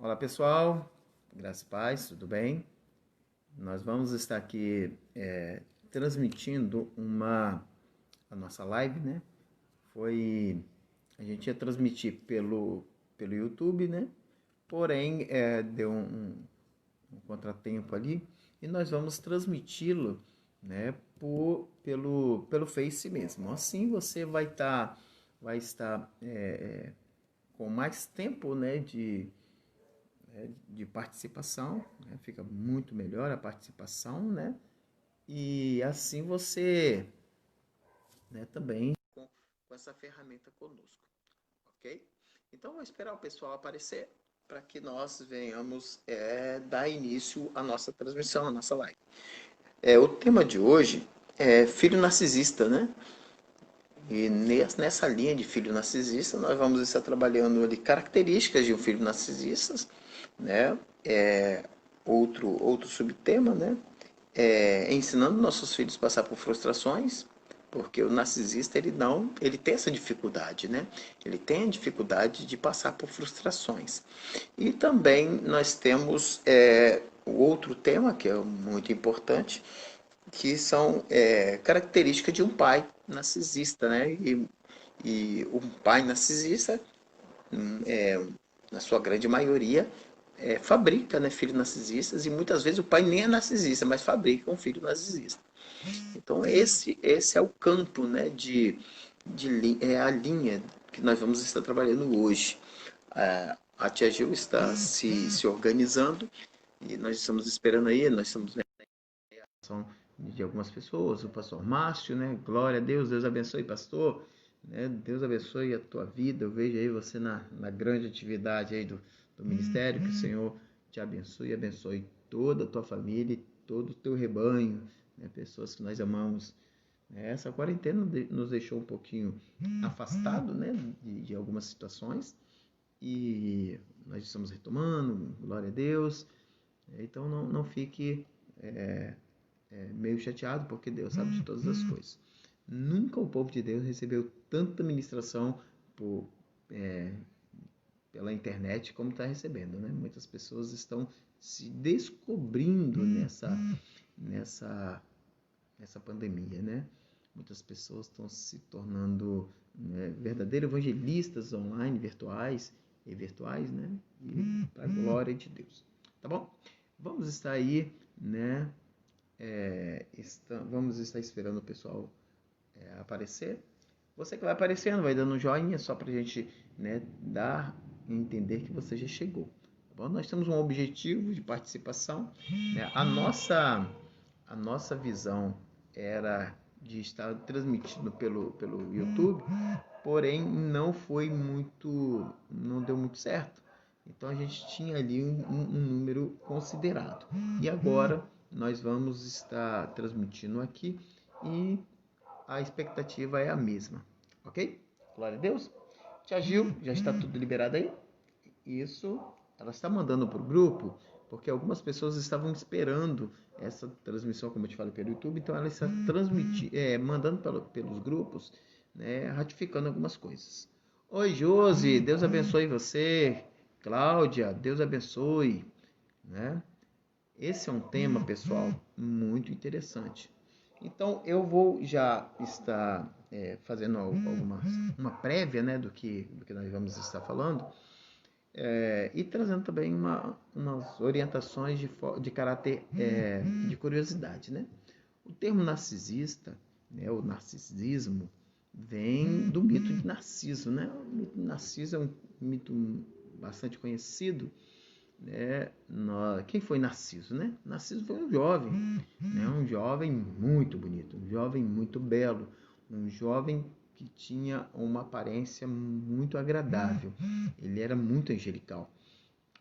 Olá pessoal, graças e paz, tudo bem? Nós vamos estar aqui transmitindo a nossa live, né? A gente ia transmitir pelo YouTube, né? Porém, deu um contratempo ali e nós vamos transmiti-lo, né? Pelo Face mesmo. Assim você vai estar com mais tempo, né? De participação, né? Fica muito melhor a participação, né? E assim você, né, também com essa ferramenta conosco, ok? Então vou esperar o pessoal aparecer para que nós venhamos dar início à nossa transmissão, à nossa live. O tema de hoje é filho narcisista, né? E nessa linha de filho narcisista, nós vamos estar trabalhando ali características de um filho narcisista, né? Outro subtema, né? Ensinando nossos filhos a passar por frustrações, porque o narcisista ele tem essa dificuldade, né? Ele tem a dificuldade de passar por frustrações. E também nós temos o outro tema que é muito importante, que são características de um pai narcisista, né? E um pai narcisista, na sua grande maioria, fabrica, né, filhos narcisistas, e muitas vezes o pai nem é narcisista, mas fabrica um filho narcisista. Então esse é o campo, né, é a linha que nós vamos estar trabalhando hoje. A Tia Gil está se organizando e nós estamos esperando aí, nós estamos são de algumas pessoas, o pastor Márcio, né? Glória a Deus, Deus abençoe, pastor, né? Deus abençoe a tua vida. Eu vejo aí você na grande atividade aí do ministério, que o Senhor te abençoe, abençoe toda a tua família e todo o teu rebanho, né? Pessoas que nós amamos. Essa quarentena nos deixou um pouquinho afastado, né? De algumas situações, e nós estamos retomando, glória a Deus. Então não fique meio chateado, porque Deus sabe de todas as coisas. Nunca o povo de Deus recebeu tanta ministração por, é, pela internet como está recebendo, né? Muitas pessoas estão se descobrindo nessa pandemia, né? Muitas pessoas estão se tornando, né, verdadeiros evangelistas online, virtuais, né? E para a glória de Deus. Tá bom? Vamos estar aí, né? Vamos estar esperando o pessoal aparecer. Você que vai aparecendo, vai dando um joinha só para a gente, né, dar e entender que você já chegou. Tá bom? Nós temos um objetivo de participação, né? A nossa visão era de estar transmitindo pelo YouTube, porém não deu muito certo. Então a gente tinha ali um número considerado. E agora nós vamos estar transmitindo aqui e a expectativa é a mesma, ok? Glória a Deus. Tia Gil, já está tudo liberado aí? Isso, ela está mandando para o grupo, porque algumas pessoas estavam esperando essa transmissão, como eu te falei, pelo YouTube, então ela está mandando pelos grupos, né, ratificando algumas coisas. Oi, Josi, Deus abençoe você. Cláudia, Deus abençoe, né? Esse é um tema, pessoal, muito interessante. Então, eu vou já estar fazendo uma prévia, né, do que nós vamos estar falando, e trazendo também umas orientações de caráter de curiosidade, né? O termo narcisista, né, o narcisismo, vem do mito de Narciso, né? O mito de Narciso é um mito bastante conhecido, né? Quem foi Narciso, né? Narciso foi um jovem, né? Um jovem muito bonito, um jovem muito belo, um jovem que tinha uma aparência muito agradável. Ele era muito angelical.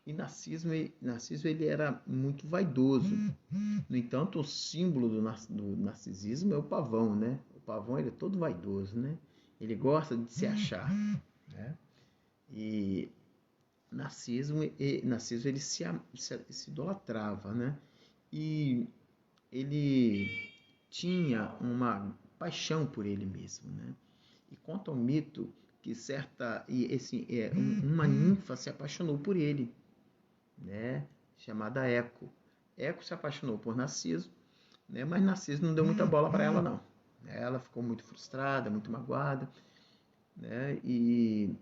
E Narciso ele era muito vaidoso. No entanto, o símbolo do narcisismo é o pavão, né? O pavão ele é todo vaidoso, né? Ele gosta de se achar, né? E Narciso ele se idolatrava, né? E ele tinha uma paixão por ele mesmo, né? E conta o mito que uma ninfa se apaixonou por ele, né, chamada Eco. Eco se apaixonou por Narciso, né, mas Narciso não deu muita bola para ela, não. Ela ficou muito frustrada, muito magoada, né, e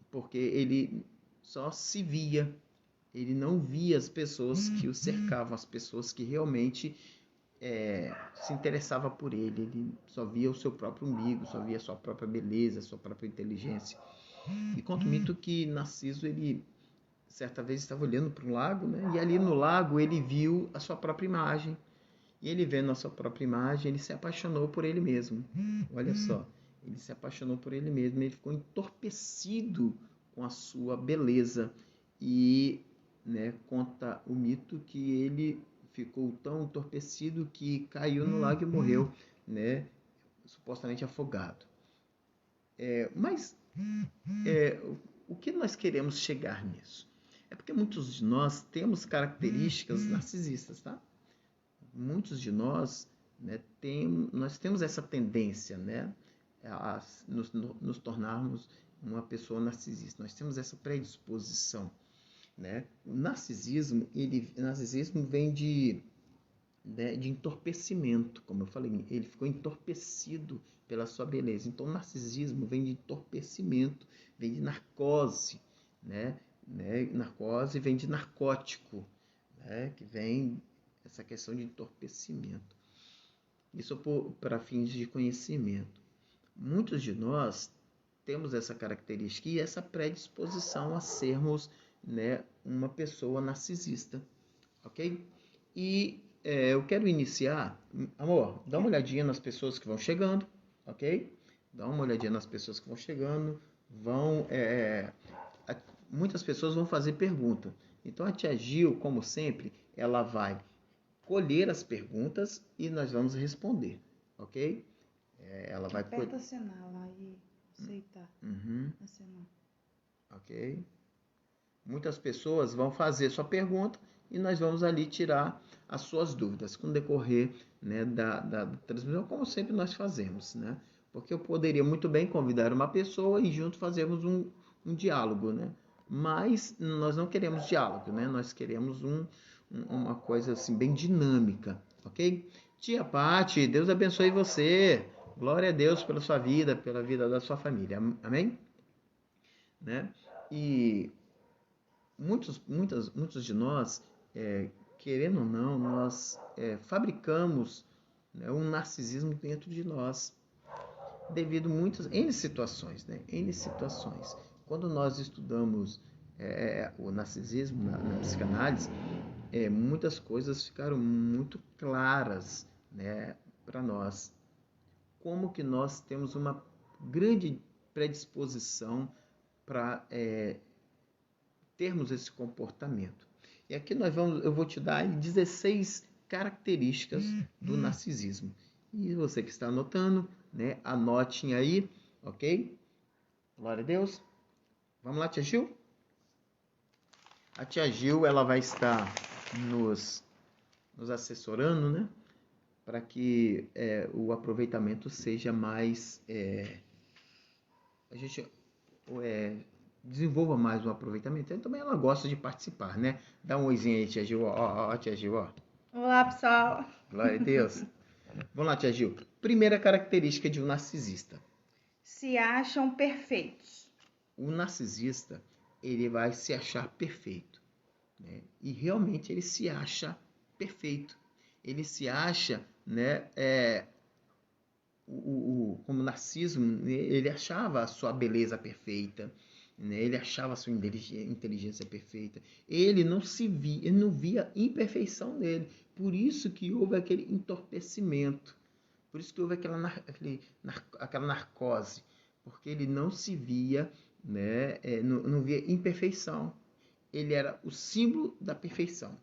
porque ele só se via, ele não via as pessoas que o cercavam, as pessoas que realmente se interessava por ele. Ele só via o seu próprio umbigo, só via a sua própria beleza, a sua própria inteligência. E conta o mito que Narciso, ele certa vez estava olhando para um lago, né? E ali no lago ele viu a sua própria imagem. E ele vendo a sua própria imagem, ele se apaixonou por ele mesmo. Olha só, ele se apaixonou por ele mesmo, ele ficou entorpecido com a sua beleza. E, né, conta o mito que ele ficou tão entorpecido que caiu no lago e morreu, né, supostamente afogado. Mas o que nós queremos chegar nisso? É porque muitos de nós temos características narcisistas, tá? Muitos de nós, né, nós temos essa tendência, né, a nos tornarmos uma pessoa narcisista. Nós temos essa predisposição, né? O narcisismo vem né, de entorpecimento, como eu falei, ele ficou entorpecido pela sua beleza. Então, o narcisismo vem de entorpecimento, vem de narcose, né? Narcose vem de narcótico, né? Que vem essa questão de entorpecimento. Isso para fins de conhecimento. Muitos de nós temos essa característica e essa predisposição a sermos, né, uma pessoa narcisista, ok? E eu quero iniciar, amor, dá uma olhadinha nas pessoas que vão chegando, ok? Dá uma olhadinha nas pessoas que vão chegando, muitas pessoas vão fazer pergunta. Então a tia Gil, como sempre, ela vai colher as perguntas e nós vamos responder, ok? Ela vai Aperta assinar lá e aceitar. Assinar. Ok? Muitas pessoas vão fazer sua pergunta e nós vamos ali tirar as suas dúvidas com o decorrer, né, da transmissão, como sempre nós fazemos, né? Porque eu poderia muito bem convidar uma pessoa e junto fazermos um diálogo, né? Mas nós não queremos diálogo, né? Nós queremos uma coisa assim bem dinâmica, ok? Tia Pati, Deus abençoe você. Glória a Deus pela sua vida, pela vida da sua família. Amém? Né? E muitos de nós, querendo ou não, nós fabricamos, né, um narcisismo dentro de nós, devido a muitas N situações, né? N situações. Quando nós estudamos o narcisismo na psicanálise, muitas coisas ficaram muito claras, né, para nós. Como que nós temos uma grande predisposição para termos esse comportamento. E aqui eu vou te dar 16 características do narcisismo. E você que está anotando, né, anotem aí, ok? Glória a Deus. Vamos lá, tia Gil? A tia Gil, ela vai estar nos assessorando, né? Para que o aproveitamento seja mais... a gente desenvolva mais o aproveitamento. E também ela gosta de participar, né? Dá um oizinho aí, tia Gil. Ó, tia Gil, ó. Olá, pessoal. Glória a Deus. Vamos lá, tia Gil. Primeira característica de um narcisista. Se acham perfeitos. O narcisista, ele vai se achar perfeito, né? E realmente ele se acha perfeito. Ele se acha, né, como Narciso, ele achava a sua beleza perfeita, né? Ele achava a sua inteligência perfeita. Ele não se via, ele não via a imperfeição dele. Por isso que houve aquele entorpecimento. Por isso que houve aquela narcose. Porque ele não se via, né? Não via imperfeição. Ele era o símbolo da perfeição.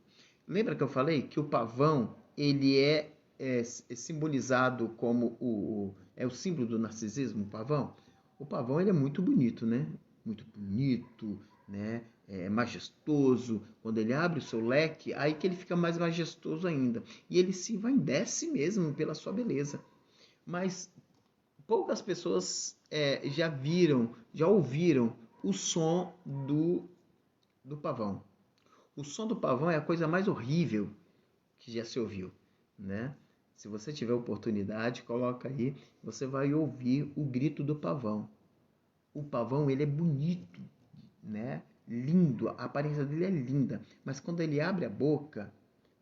Lembra que eu falei que o pavão, ele é simbolizado como o símbolo do narcisismo, o pavão? O pavão, ele é muito bonito, né? Muito bonito, né? Majestoso. Quando ele abre o seu leque, aí que ele fica mais majestoso ainda. E ele se envaidece mesmo pela sua beleza. Mas poucas pessoas já ouviram o som do pavão. O som do pavão é a coisa mais horrível que já se ouviu, né? Se você tiver oportunidade, coloca aí, você vai ouvir o grito do pavão. O pavão, ele é bonito, né? Lindo, a aparência dele é linda, mas quando ele abre a boca,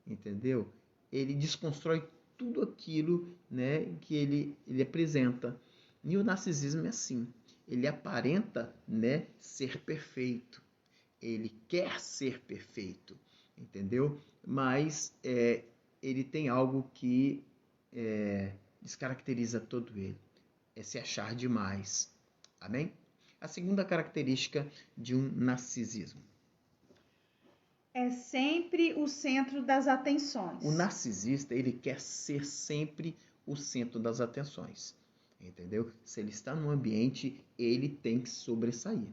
entendeu? Ele desconstrói tudo aquilo, né, que ele apresenta. E o narcisismo é assim, ele aparenta, né, ser perfeito. Ele quer ser perfeito, entendeu? Mas ele tem algo que descaracteriza todo ele. É se achar demais. Amém? A segunda característica de um narcisismo. É sempre o centro das atenções. O narcisista, ele quer ser sempre o centro das atenções. Entendeu? Se ele está num ambiente, ele tem que sobressair.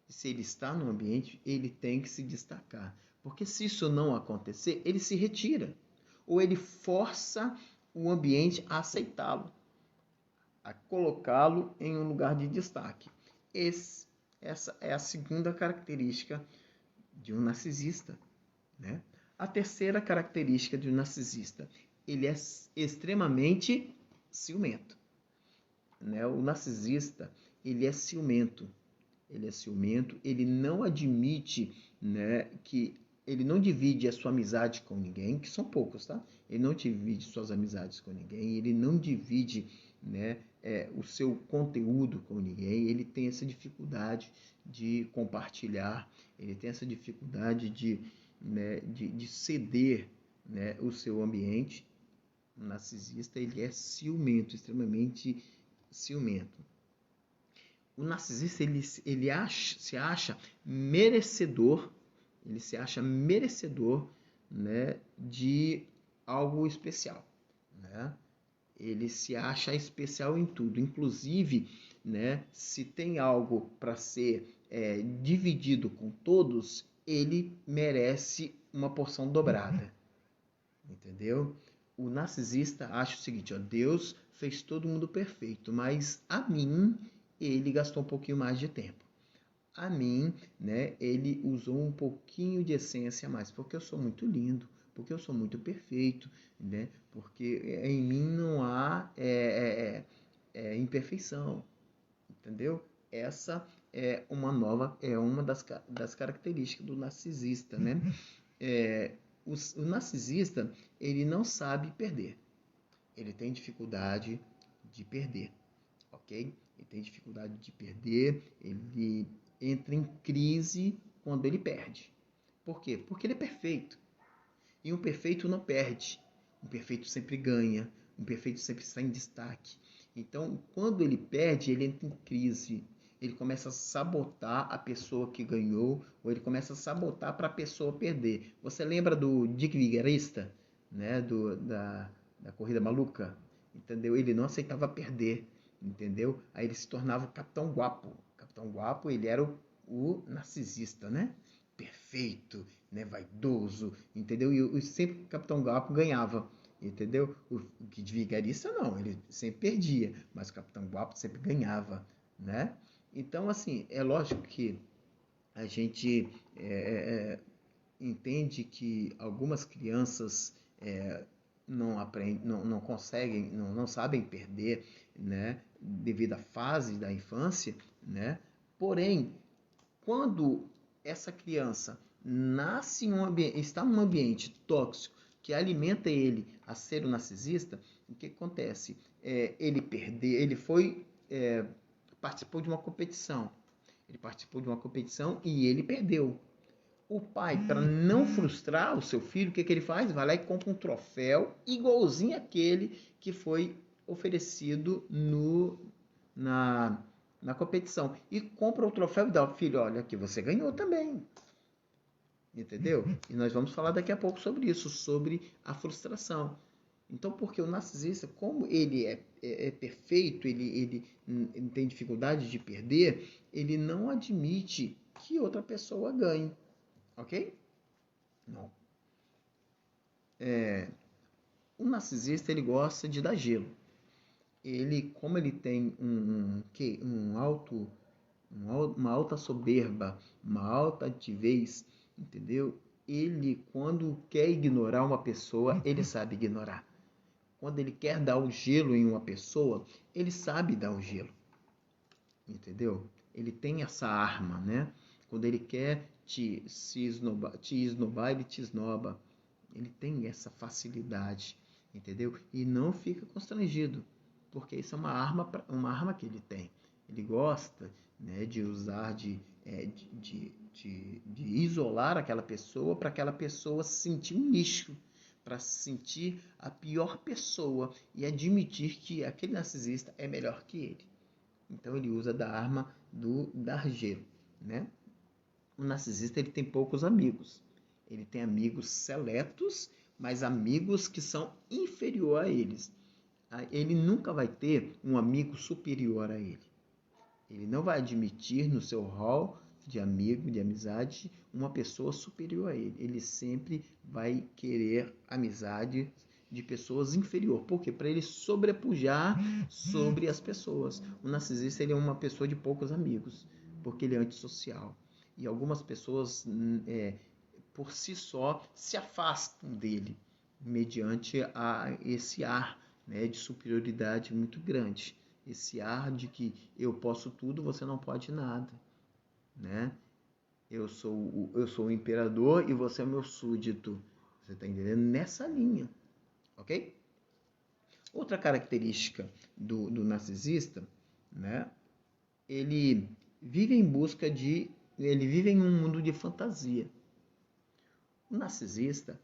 Se ele está no ambiente, ele tem que se destacar. Porque se isso não acontecer, ele se retira. Ou ele força o ambiente a aceitá-lo, a colocá-lo em um lugar de destaque. Essa é a segunda característica de um narcisista, né? A terceira característica de um narcisista, ele é extremamente ciumento, né? O narcisista, ele é ciumento. Ele não admite, né, que ele não divide a sua amizade com ninguém, que são poucos, tá? Ele não divide suas amizades com ninguém, ele não divide, né, o seu conteúdo com ninguém, ele tem essa dificuldade de compartilhar, ele tem essa dificuldade de ceder, né, o seu ambiente. O narcisista, ele é ciumento, extremamente ciumento. O narcisista, ele se acha merecedor, né, de algo especial, né? Ele se acha especial em tudo, inclusive, né, se tem algo para ser dividido com todos, ele merece uma porção dobrada, entendeu? O narcisista acha o seguinte, ó, Deus fez todo mundo perfeito, mas a mim ele gastou um pouquinho mais de tempo. A mim, né, ele usou um pouquinho de essência a mais, porque eu sou muito lindo, porque eu sou muito perfeito, né? Porque em mim não há imperfeição, entendeu? Essa é uma das características do narcisista, né? O narcisista, ele não sabe perder. Ele tem dificuldade de perder, ok? Ele tem dificuldade de perder, ele entra em crise quando ele perde. Por quê? Porque ele é perfeito. E um perfeito não perde. Um perfeito sempre ganha. Um perfeito sempre está em destaque. Então, quando ele perde, ele entra em crise. Ele começa a sabotar a pessoa que ganhou, ou ele começa a sabotar para a pessoa perder. Você lembra do Dick Vigarista, né? Da Corrida Maluca? Entendeu? Ele não aceitava perder, entendeu? Aí ele se tornava o Capitão Guapo. O Capitão Guapo, ele era o narcisista, né? Perfeito, né? Vaidoso, entendeu? E sempre o Capitão Guapo ganhava, entendeu? O Kid Vigarista não, ele sempre perdia, mas o Capitão Guapo sempre ganhava, né? Então, assim, é lógico que a gente entende que algumas crianças não aprendem, não conseguem, não sabem perder, né? Devido à fase da infância, né? Porém, quando essa criança nasce em um ambiente, está num ambiente tóxico que alimenta ele a ser um narcisista, o que acontece? Participou de uma competição. Ele participou de uma competição e ele perdeu. O pai, para não frustrar o seu filho, o que ele faz? Vai lá e compra um troféu igualzinho àquele que foi oferecido na competição. E compra o troféu e dá ao filho, olha aqui, você ganhou também. Entendeu? E nós vamos falar daqui a pouco sobre isso, sobre a frustração. Então, porque o narcisista, como ele é perfeito, ele tem dificuldade de perder, ele não admite que outra pessoa ganhe. Ok? Não. O narcisista, ele gosta de dar gelo. Como ele tem uma alta soberba, uma alta altivez, entendeu? Ele, quando quer ignorar uma pessoa, ele sabe ignorar. Quando ele quer dar o gelo em uma pessoa, ele sabe dar o gelo, entendeu? Ele tem essa arma, né? Quando ele quer te esnobar, ele te esnoba. Ele tem essa facilidade, entendeu? E não fica constrangido, porque isso é uma arma que ele tem. Ele gosta, né, de usar, de isolar aquela pessoa para aquela pessoa se sentir um lixo, para se sentir a pior pessoa e admitir que aquele narcisista é melhor que ele. Então ele usa da arma do dar gelo, né? O narcisista ele tem poucos amigos. Ele tem amigos seletos, mas amigos que são inferior a eles. Ele nunca vai ter um amigo superior a ele. Ele não vai admitir no seu hall de amigo, de amizade, uma pessoa superior a ele. Ele sempre vai querer amizade de pessoas inferior. Por quê? Para ele sobrepujar sobre as pessoas. O narcisista ele é uma pessoa de poucos amigos, porque ele é antissocial. E algumas pessoas, por si só, se afastam dele, mediante esse ar, né, de superioridade muito grande. Esse ar de que eu posso tudo, você não pode nada, né? Eu sou o imperador e você é o meu súdito. Você está entendendo? Nessa linha, ok? Outra característica do narcisista, né? Ele vive em um mundo de fantasia. O narcisista,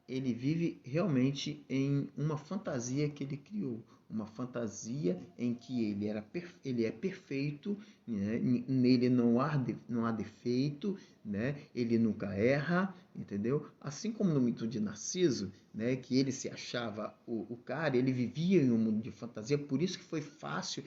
ele vive realmente em uma fantasia que ele criou, uma fantasia em que ele é perfeito, né? Nele não há defeito, né? Ele nunca erra, entendeu? Assim como no mito de Narciso, né? Que ele se achava o cara, ele vivia em um mundo de fantasia, por isso que foi fácil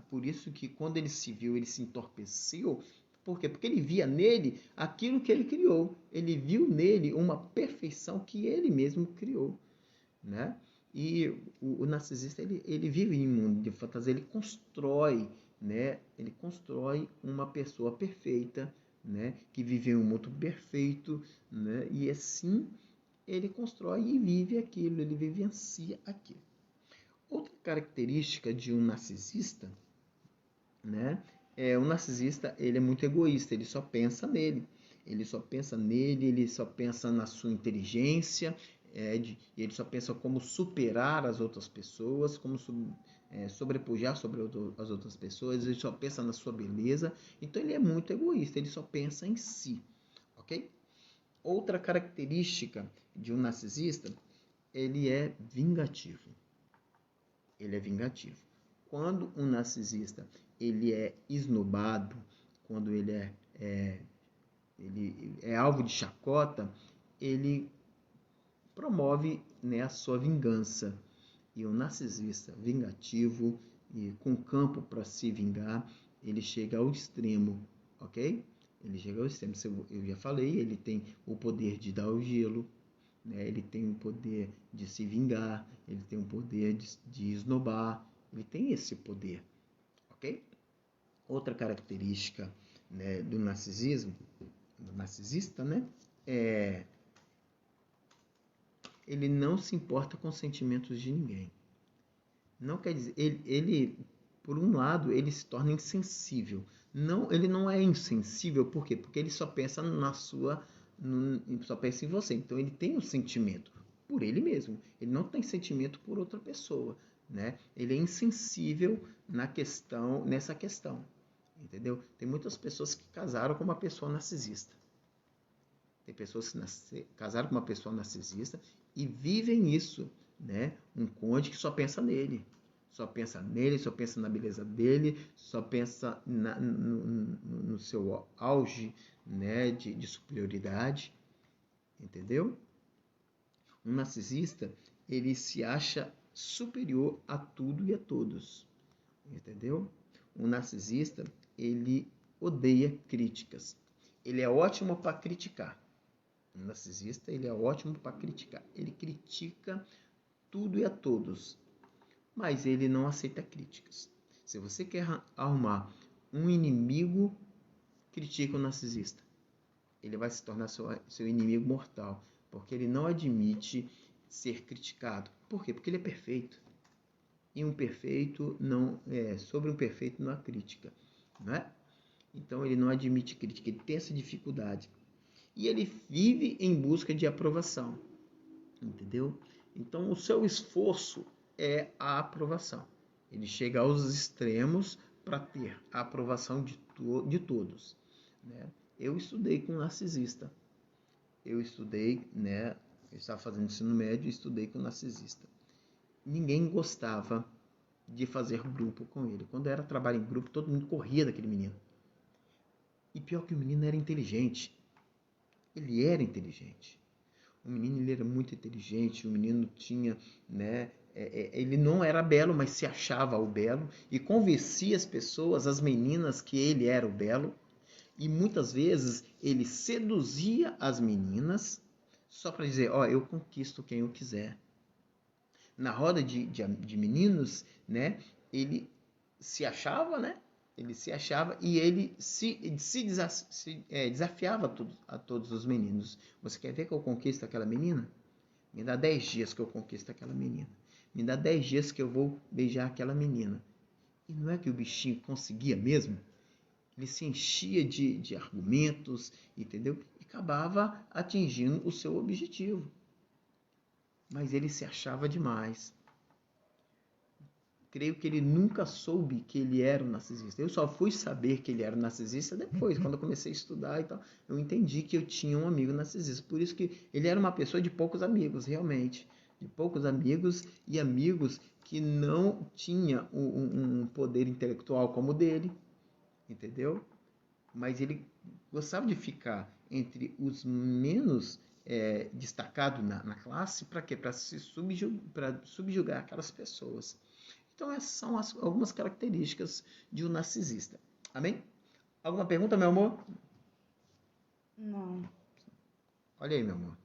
por isso que quando ele se viu, ele se entorpeceu. Por quê? Porque ele via nele aquilo que ele criou. Ele viu nele uma perfeição que ele mesmo criou, né? E o narcisista, ele vive em um mundo de fantasia, ele constrói, né? Ele constrói uma pessoa perfeita, né? Que vive em um mundo perfeito, né? E assim ele constrói e vive aquilo, ele vivencia aquilo. Outra característica de um narcisista, né? O narcisista, ele é muito egoísta, ele só pensa nele. Ele só pensa nele, ele só pensa na sua inteligência, ele só pensa como superar as outras pessoas, como sobrepujar sobre as outras pessoas, ele só pensa na sua beleza. Então ele é muito egoísta, ele só pensa em si, ok? Outra característica de um narcisista, ele é vingativo. Ele é vingativo. Quando um narcisista ele é esnobado, quando ele é alvo de chacota, ele promove, né, a sua vingança. E o narcisista vingativo e com campo para se vingar, ele chega ao extremo, ok? Ele chega ao extremo. Eu já falei, ele tem o poder de dar o gelo, né? Ele tem o poder de se vingar, ele tem o poder de esnobar, ele tem esse poder, ok? Outra característica, né, do narcisista, né, ele não se importa com os sentimentos de ninguém. Não quer dizer, ele por um lado, ele se torna insensível. Não, ele não é insensível, por quê? Porque ele só pensa só pensa em você. Então ele tem um sentimento por ele mesmo. Ele não tem sentimento por outra pessoa, né? Ele é insensível nessa questão, entendeu? Tem muitas pessoas que casaram com uma pessoa narcisista. Tem pessoas que casaram com uma pessoa narcisista e vivem isso, né? Um cônjuge que só pensa nele. Só pensa nele, só pensa na beleza dele, só pensa no seu auge, né, de superioridade, entendeu? Um narcisista, ele se acha superior a tudo e a todos, entendeu? Um narcisista, ele odeia críticas. Ele é ótimo para criticar. Um narcisista, ele é ótimo para criticar. Ele critica tudo e a todos, mas ele não aceita críticas. Se você quer arrumar um inimigo, critica o narcisista. ele vai se tornar seu inimigo mortal, porque ele não admite ser criticado. Por quê? Porque ele é perfeito. E sobre um perfeito não há crítica, não é? Então ele não admite crítica, ele tem essa dificuldade. E ele vive em busca de aprovação, entendeu? Então o seu esforço é a aprovação. Ele chega aos extremos para ter a aprovação de todos, né? Eu estudei com um narcisista. Eu estava fazendo ensino médio e estudei com um narcisista. Ninguém gostava de fazer grupo com ele. Quando era trabalho em grupo, todo mundo corria daquele menino. E pior que o menino era inteligente. Ele era inteligente. O menino ele era muito inteligente, o menino tinha, né, ele não era belo, mas se achava o belo e convencia as pessoas, as meninas, que ele era o belo. E muitas vezes ele seduzia as meninas só para dizer, eu conquisto quem eu quiser. Na roda de meninos, né, ele se achava, né? Ele se achava e ele desafiava a todos os meninos. Você quer ver que eu conquisto aquela menina? Me dá 10 dias que eu conquisto aquela menina. Me dá 10 dias que eu vou beijar aquela menina. E não é que o bichinho conseguia mesmo? Ele se enchia de argumentos, entendeu? E acabava atingindo o seu objetivo. Mas ele se achava demais. Creio que ele nunca soube que ele era um narcisista. Eu só fui saber que ele era um narcisista depois, quando eu comecei a estudar e tal. Eu entendi que eu tinha um amigo narcisista. Por isso que ele era uma pessoa de poucos amigos, realmente. De poucos amigos e amigos que não tinha um poder intelectual como o dele, entendeu? Mas ele gostava de ficar entre os menos destacados na classe. Para quê? Para subjugar aquelas pessoas. Então essas são algumas características de um narcisista. Amém? Alguma pergunta, meu amor? Não. Olha aí, meu amor.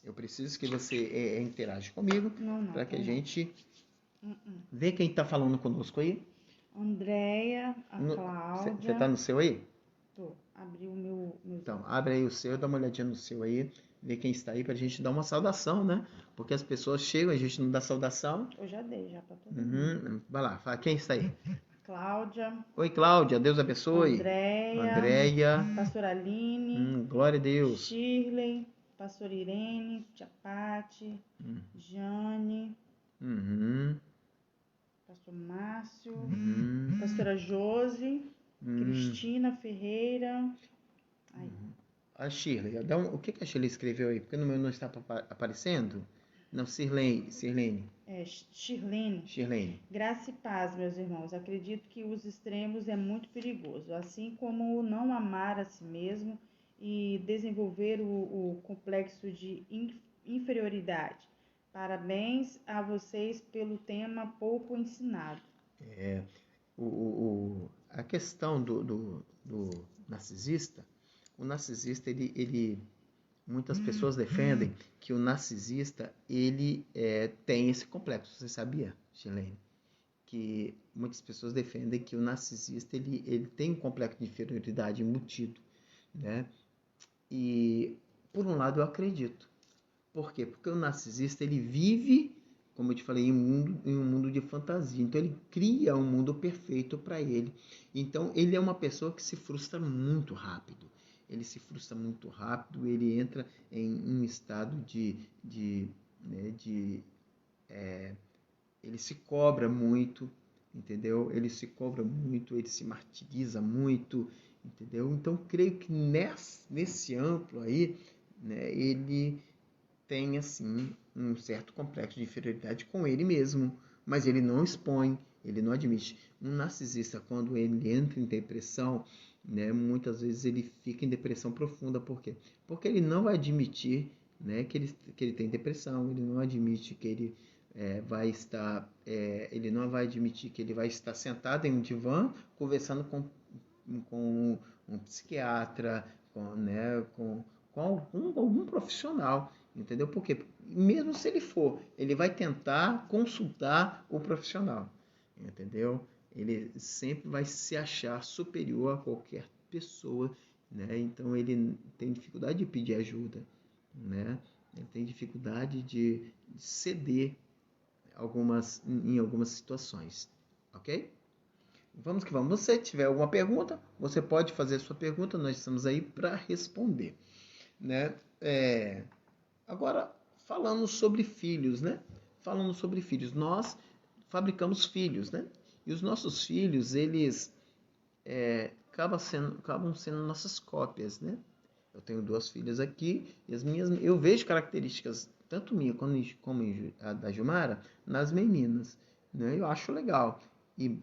Eu preciso que você interaja comigo para que a gente vê quem está falando conosco aí. Andréia, a Cláudia. Você está no seu aí? Tô. Abri o meu. Então, abre aí o seu, dá uma olhadinha no seu aí, vê quem está aí pra gente dar uma saudação, né? Porque as pessoas chegam, a gente não dá saudação. Eu já dei, já pra todo mundo. Vai lá, fala, quem está aí? Cláudia. Oi, Cláudia, Deus abençoe. Andréia. Pastora Aline. Glória a Deus. Shirley. Pastora Irene. Tia Pati. Jane. Pastor Márcio. Pastora Josi. Cristina Ferreira. Aí. A Shirley, o que a Shirley escreveu aí? Porque no meu não está aparecendo? Não, Shirlene. Shirlene. Graça e paz, meus irmãos. Acredito que os extremos é muito perigoso, assim como não amar a si mesmo e desenvolver o complexo de inferioridade. Parabéns a vocês pelo tema pouco ensinado. A questão do narcisista, o narcisista, muitas pessoas defendem que o narcisista, ele tem esse complexo. Você sabia, Shirlene? Que muitas pessoas defendem que o narcisista, ele tem um complexo de inferioridade embutido, né? E, por um lado, eu acredito. Por quê? Porque o narcisista, ele vive, como eu te falei, em um mundo de fantasia. Então, ele cria um mundo perfeito para ele. Então, ele é uma pessoa que se frustra muito rápido. Ele se frustra muito rápido, ele entra em um estado ele se cobra muito, entendeu? Ele se cobra muito, ele se martiriza muito, entendeu? Então, creio que nesse amplo aí, né, ele tem, assim, um certo complexo de inferioridade com ele mesmo, mas ele não expõe, ele não admite. Um narcisista, quando ele entra em depressão, né, muitas vezes ele fica em depressão profunda. Por quê? Porque ele não vai admitir, né, que ele tem depressão, ele não admite que ele ele não vai admitir que ele vai estar sentado em um divã conversando com um psiquiatra, com algum profissional, entendeu? Porque mesmo se ele for, ele vai tentar consultar o profissional, entendeu? Ele sempre vai se achar superior a qualquer pessoa né? Então ele tem dificuldade de pedir ajuda, né? Ele tem dificuldade de ceder em algumas situações, ok? Vamos que vamos. Se tiver alguma pergunta, você pode fazer a sua pergunta, nós estamos aí para responder, né? Agora, falando sobre filhos, né? Falando sobre filhos, nós fabricamos filhos, né? E os nossos filhos, eles acabam sendo nossas cópias, né? Eu tenho 2 filhas aqui e as minhas, eu vejo características tanto minha como a da Gilmara nas meninas, né? Eu acho legal e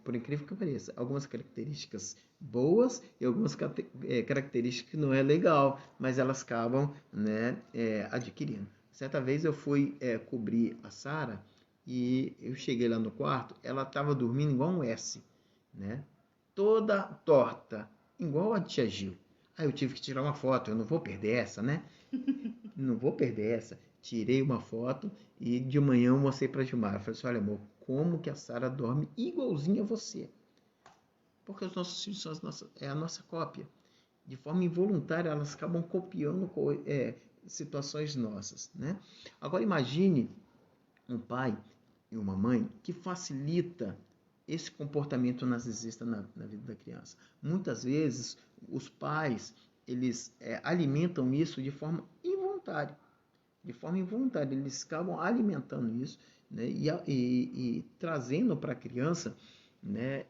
por incrível que pareça, algumas características boas e algumas características que não é legal, mas elas acabam, né, adquirindo. Certa vez eu fui cobrir a Sara e eu cheguei lá no quarto, ela estava dormindo igual um S, né? Toda torta, igual a tia Gil. Aí eu tive que tirar uma foto, eu não vou perder essa, né? Não vou perder essa. Tirei uma foto e de manhã eu mostrei pra Gilmar. Eu falei assim, olha amor, como que a Sara dorme igualzinha a você? Porque os nossos filhos são a nossa cópia. De forma involuntária, elas acabam copiando situações nossas, né? Agora imagine um pai e uma mãe que facilita esse comportamento narcisista na vida da criança. Muitas vezes, os pais, eles alimentam isso de forma involuntária. De forma involuntária, eles acabam alimentando isso, né, e trazendo para a criança, né,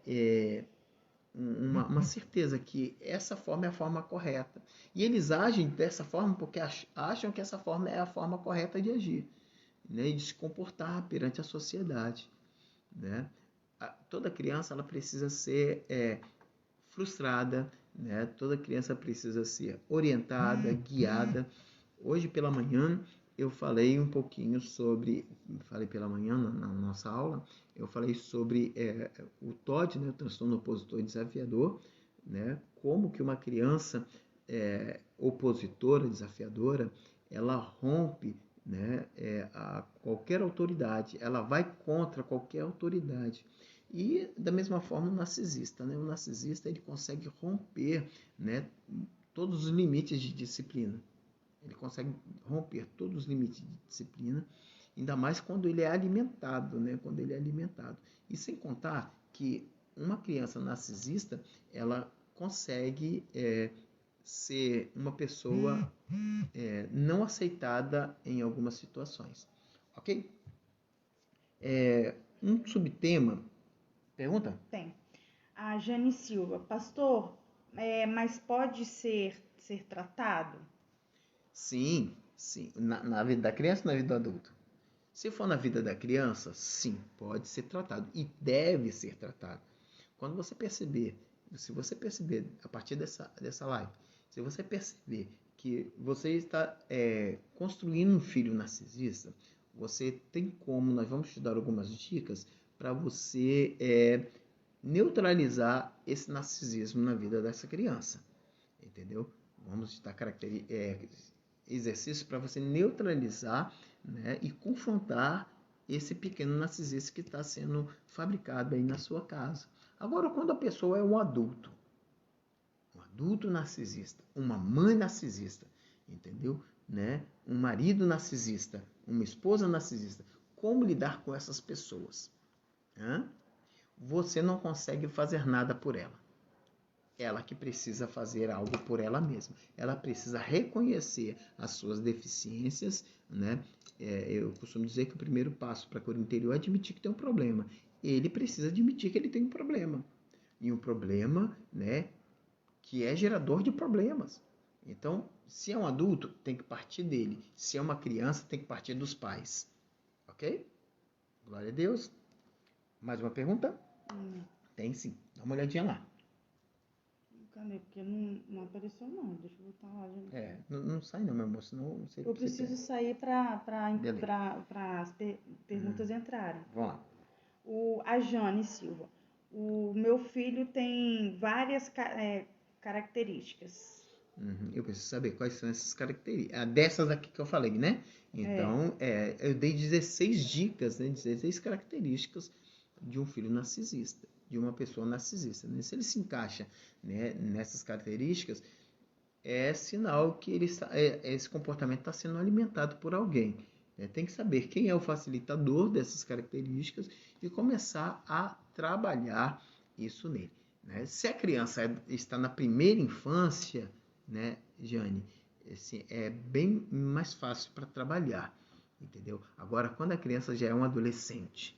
uma certeza que essa forma é a forma correta. E eles agem dessa forma porque acham que essa forma é a forma correta de agir, né, e de se comportar perante a sociedade, né? Toda criança ela precisa ser frustrada, né? Toda criança precisa ser orientada, guiada. Hoje pela manhã eu falei um pouquinho falei pela manhã na nossa aula, eu falei sobre o TOD, né, o transtorno opositor desafiador, né? Como que uma criança opositora, desafiadora, ela rompe, né, a qualquer autoridade, ela vai contra qualquer autoridade. E da mesma forma o narcisista, né? O narcisista ele consegue romper, né, todos os limites de disciplina. Ele consegue romper todos os limites de disciplina, ainda mais quando ele é alimentado, né? Quando ele é alimentado. E sem contar que uma criança narcisista, ela consegue ser uma pessoa não aceitada em algumas situações. Ok? Um subtema. Pergunta? Tem. A Jane Silva, pastor, mas pode ser tratado? Sim, sim. Na vida da criança ou na vida do adulto? Se for na vida da criança, sim, pode ser tratado e deve ser tratado. Quando você perceber, se você perceber a partir dessa live, se você perceber que você está construindo um filho narcisista, você tem como, nós vamos te dar algumas dicas para você neutralizar esse narcisismo na vida dessa criança, entendeu? Vamos te dar exercícios para você neutralizar, né, e confrontar esse pequeno narcisista que está sendo fabricado aí na sua casa. Agora, quando a pessoa é um adulto narcisista, uma mãe narcisista, entendeu? Né? Um marido narcisista, uma esposa narcisista, como lidar com essas pessoas? Você não consegue fazer nada por ela. Ela que precisa fazer algo por ela mesma. Ela precisa reconhecer as suas deficiências, né? Eu costumo dizer que o primeiro passo para a cura interior é admitir que tem um problema. Ele precisa admitir que ele tem um problema. E um problema, né, que é gerador de problemas. Então, se é um adulto, tem que partir dele. Se é uma criança, tem que partir dos pais. Ok? Glória a Deus. Mais uma pergunta? Tem sim. Dá uma olhadinha lá. Cadê? Porque não apareceu não. Deixa eu botar lá. Não sai não, meu amor, senão você... Eu preciso sair para as perguntas entrarem. Vamos lá. A Jane Silva. O meu filho tem várias características. Eu preciso saber quais são essas características. Dessas aqui que eu falei, né? Então, eu dei 16 dicas, né? 16 características de um filho narcisista, de uma pessoa narcisista. Né? Se ele se encaixa, né, nessas características, é sinal que esse comportamento está sendo alimentado por alguém. Né? Tem que saber quem é o facilitador dessas características e começar a trabalhar isso nele. Né? Se a criança está na primeira infância, né, Jane, assim, é bem mais fácil para trabalhar, entendeu? Agora, quando a criança já é um adolescente,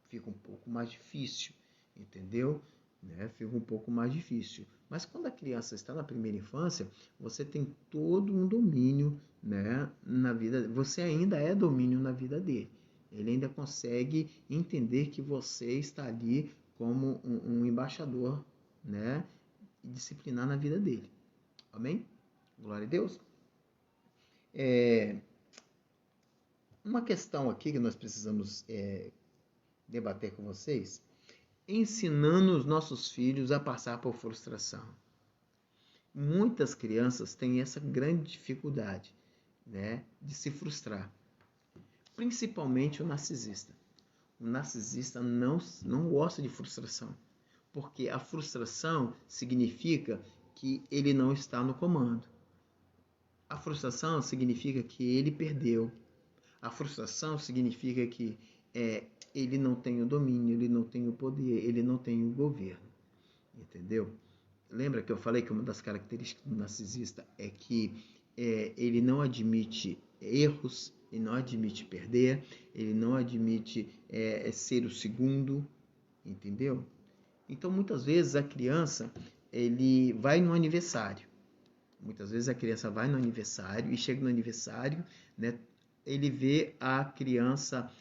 fica um pouco mais difícil, entendeu? Né? Fica um pouco mais difícil. Mas quando a criança está na primeira infância, você tem todo um domínio, né, na vida. Você ainda é domínio na vida dele. Ele ainda consegue entender que você está ali como um embaixador, né, e disciplinar na vida dele. Amém? Glória a Deus. Uma questão aqui que nós precisamos debater com vocês: ensinando os nossos filhos a passar por frustração. Muitas crianças têm essa grande dificuldade, né, de se frustrar, principalmente o narcisista. O narcisista não gosta de frustração, porque a frustração significa que ele não está no comando. A frustração significa que ele perdeu. A frustração significa que ele não tem o domínio, ele não tem o poder, ele não tem o governo. Entendeu? Lembra que eu falei que uma das características do narcisista é que ele não admite erros, ele não admite perder, ele não admite ser o segundo, entendeu? Então, muitas vezes a criança, ele vai no aniversário. Muitas vezes a criança vai no aniversário e chega no aniversário, né, ele vê a criança,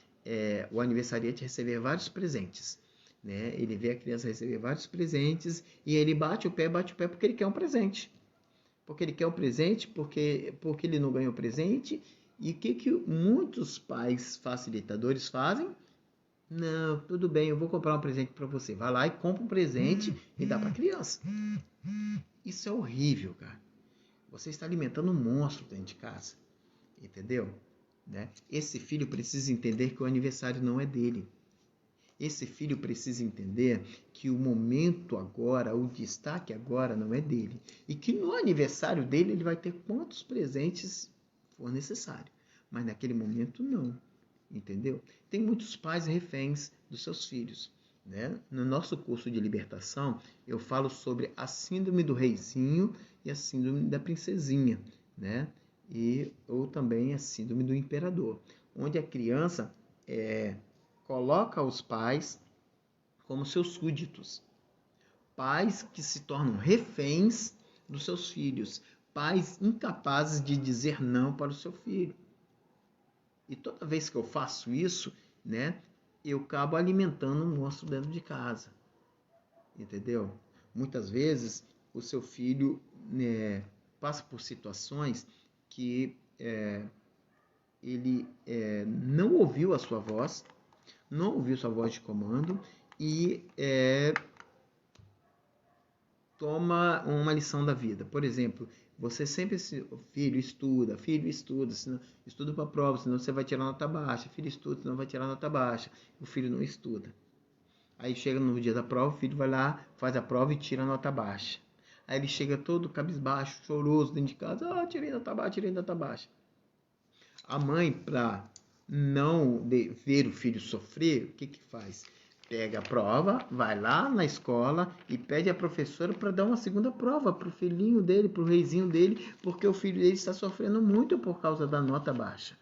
o aniversariante receber vários presentes. Né? Ele vê a criança receber vários presentes e ele bate o pé porque ele quer um presente. Porque ele quer um presente, porque ele não ganhou presente. E o que muitos pais facilitadores fazem? Não, tudo bem, eu vou comprar um presente para você. Vai lá e compra um presente e dá para a criança. Isso é horrível, cara. Você está alimentando um monstro dentro de casa. Entendeu? Né? Esse filho precisa entender que o aniversário não é dele. Esse filho precisa entender que o momento agora, o destaque agora não é dele. E que no aniversário dele ele vai ter quantos presentes for necessário. Mas naquele momento não. Entendeu? Tem muitos pais reféns dos seus filhos. Né? No nosso curso de libertação, eu falo sobre a síndrome do reizinho e a síndrome da princesinha. Né? Ou também a síndrome do imperador. Onde a criança coloca os pais como seus súditos. Pais que se tornam reféns dos seus filhos. Pais incapazes de dizer não para o seu filho. E toda vez que eu faço isso, né, eu acabo alimentando um monstro dentro de casa. Entendeu? Muitas vezes o seu filho, né, passa por situações que ele não ouviu a sua voz, não ouviu sua voz de comando e toma uma lição da vida. Por exemplo, você sempre, filho, estuda, senão, estuda para a prova, senão você vai tirar nota baixa. Filho, estuda, senão vai tirar nota baixa. O filho não estuda. Aí chega no dia da prova, o filho vai lá, faz a prova e tira nota baixa. Aí ele chega todo cabisbaixo, choroso dentro de casa. Ah, tirei nota baixa. A mãe, para não ver o filho sofrer, o que faz? Pega a prova, vai lá na escola e pede à professora para dar uma segunda prova para o filhinho dele, para o reizinho dele, porque o filho dele está sofrendo muito por causa da nota baixa.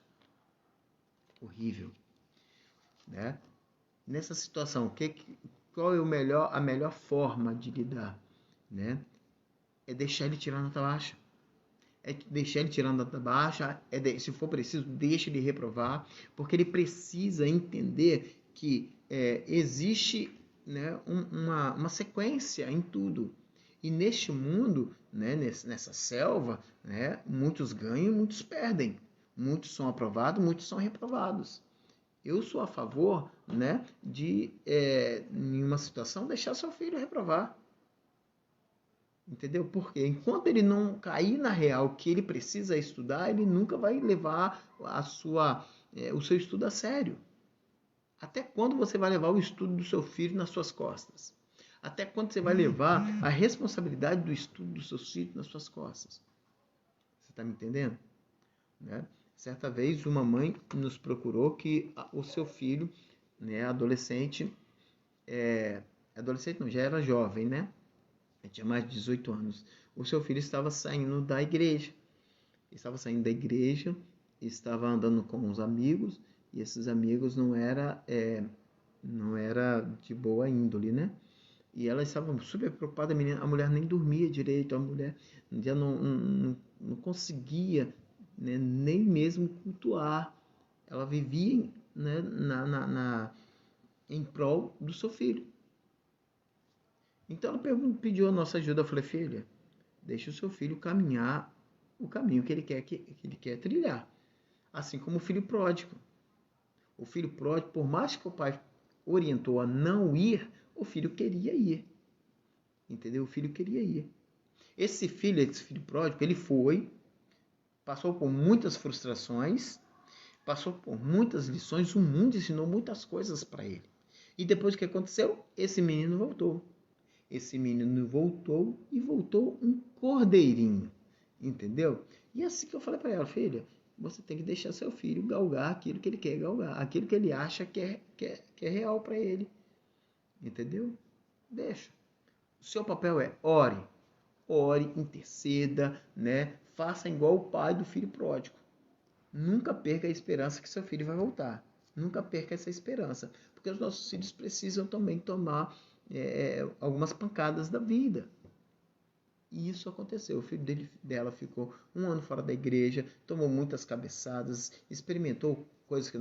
Horrível. Né? Nessa situação, qual é a melhor forma de lidar? Né? É deixar ele tirar a nota baixa. Deixar ele tirar a nota baixa, se for preciso, deixa ele reprovar, porque ele precisa entender que existe, né, uma sequência em tudo. E neste mundo, né, nessa selva, né, muitos ganham, muitos perdem. Muitos são aprovados, muitos são reprovados. Eu sou a favor, né, de, em uma situação, deixar seu filho reprovar. Entendeu? Porque enquanto ele não cair na real que ele precisa estudar, ele nunca vai levar o seu estudo a sério. Até quando você vai levar o estudo do seu filho nas suas costas? Até quando você vai levar a responsabilidade do estudo dos seus filhos nas suas costas? Você está me entendendo? Né? Certa vez uma mãe nos procurou que o seu filho, né, adolescente não, já era jovem, né? Ele tinha mais de 18 anos. O seu filho estava saindo da igreja. Estava andando com os amigos, e esses amigos não era de boa índole, né? E ela estava super preocupada, a mulher nem dormia direito, a mulher já não conseguia, né, nem mesmo cultuar. Ela vivia, né, em prol do seu filho. Então ela pediu a nossa ajuda. Eu falei, filha, deixa o seu filho caminhar o caminho que ele quer trilhar. Assim como o filho pródigo. O filho pródigo, por mais que o pai orientou a não ir, o filho queria ir. Entendeu? O filho queria ir. Esse filho pródigo, ele foi, passou por muitas frustrações, passou por muitas lições, o mundo ensinou muitas coisas para ele. E depois o que aconteceu? Esse menino voltou. Esse menino voltou e voltou um cordeirinho. Entendeu? E assim que eu falei para ela, filha, você tem que deixar seu filho galgar aquilo que ele quer galgar, aquilo que ele acha que é real para ele. Entendeu? Deixa. O seu papel é ore, interceda, né? Faça igual o pai do filho pródigo. Nunca perca a esperança que seu filho vai voltar. Nunca perca essa esperança, porque os nossos filhos precisam também tomar algumas pancadas da vida. E isso aconteceu. O filho dela ficou 1 ano fora da igreja, tomou muitas cabeçadas, experimentou coisas que